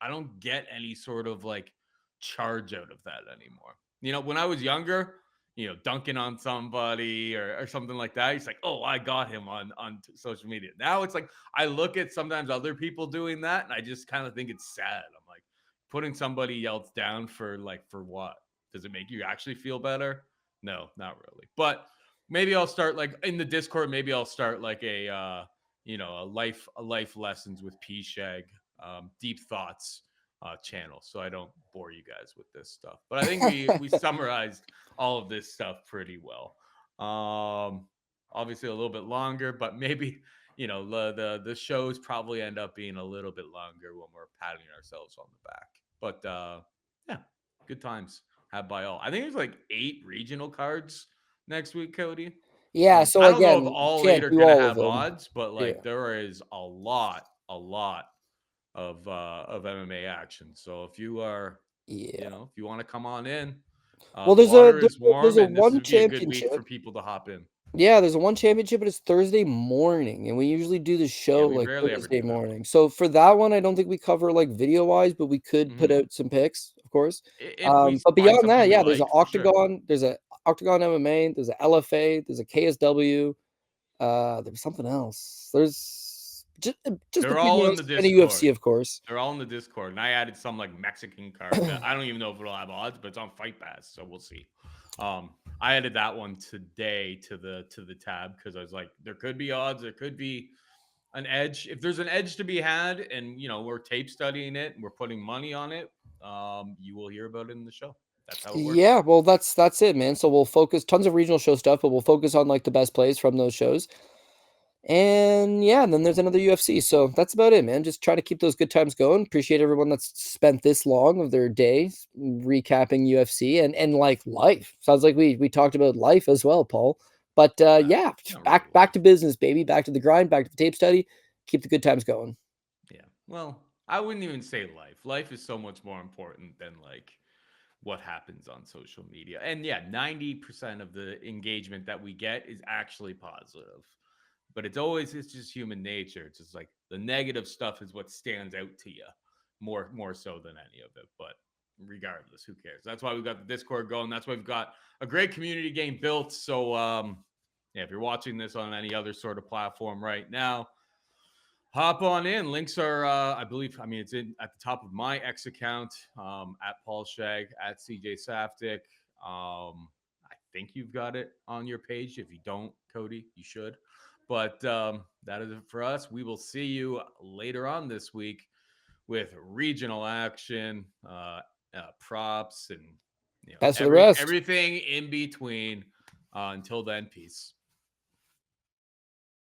don't get any sort of like charge out of that anymore. You know, when I was younger, you know, dunking on somebody or something like that, it's like, oh, I got him on social media. Now it's like I look at sometimes other people doing that and I just kind of think it's sad. I'm like, putting somebody else down for what? Does it make you actually feel better? No, not really. But maybe I'll start like in the Discord. Maybe I'll start like a life lessons with P Shag, deep thoughts channel, so I don't bore you guys with this stuff. But I think we summarized all of this stuff pretty well. Obviously a little bit longer, but maybe you know the shows probably end up being a little bit longer when we're patting ourselves on the back. But yeah, good times had by all. I think there's like 8 regional cards next week, Cody. Yeah, so I don't know again, if all 8 are gonna have odds, but like there is a lot of MMA action. So if you are, you know, if you want to come on in, well, the water is warm, there's a and this one would be a good week championship for people to hop in. Yeah, there's a one championship, but it's Thursday morning, and we usually do the show we like rarely ever Thursday do that one. morning. So for that one, I don't think we cover like video wise, but we could put out some picks, of course. If we But find beyond that, something we yeah, there's an like, for sure. octagon, there's a octagon MMA, there's a LFA, there's a KSW, there's something else. There's just They're all in the and a Discord. UFC, of course. They're all in the Discord, and I added some like Mexican card that I don't even know if it'll have odds, but it's on Fight Pass, so we'll see. I added that one today to the tab because I was like, there could be odds, there could be an edge. If there's an edge to be had, and we're tape studying it and we're putting money on it, you will hear about it in the show. That's how it works. Yeah, well, that's it, man. So we'll focus tons of regional show stuff, but we'll focus on like the best plays from those shows. And yeah, and then there's another UFC. So that's about it, man. Just try to keep those good times going. Appreciate everyone that's spent this long of their day recapping UFC and like life. Sounds like we talked about life as well, Paul. But yeah, Not back really. back to business, baby. Back to the grind, back to the tape study. Keep the good times going. Yeah. Well, I wouldn't even say life. Life is so much more important than like what happens on social media. And yeah, 90% of the engagement that we get is actually positive. But it's just human nature. It's just like the negative stuff is what stands out to you more so than any of it. But regardless, who cares? That's why we've got the Discord going. That's why we've got a great community game built. So yeah, if you're watching this on any other sort of platform right now, hop on in. Links are, I believe, I mean, it's in at the top of my X account, at Paul Shag, at CJ Saftik. I think you've got it on your page. If you don't, Cody, you should. But that is it for us. We will see you later on this week with regional action, props, and That's for the rest. everything in between. Until then, peace.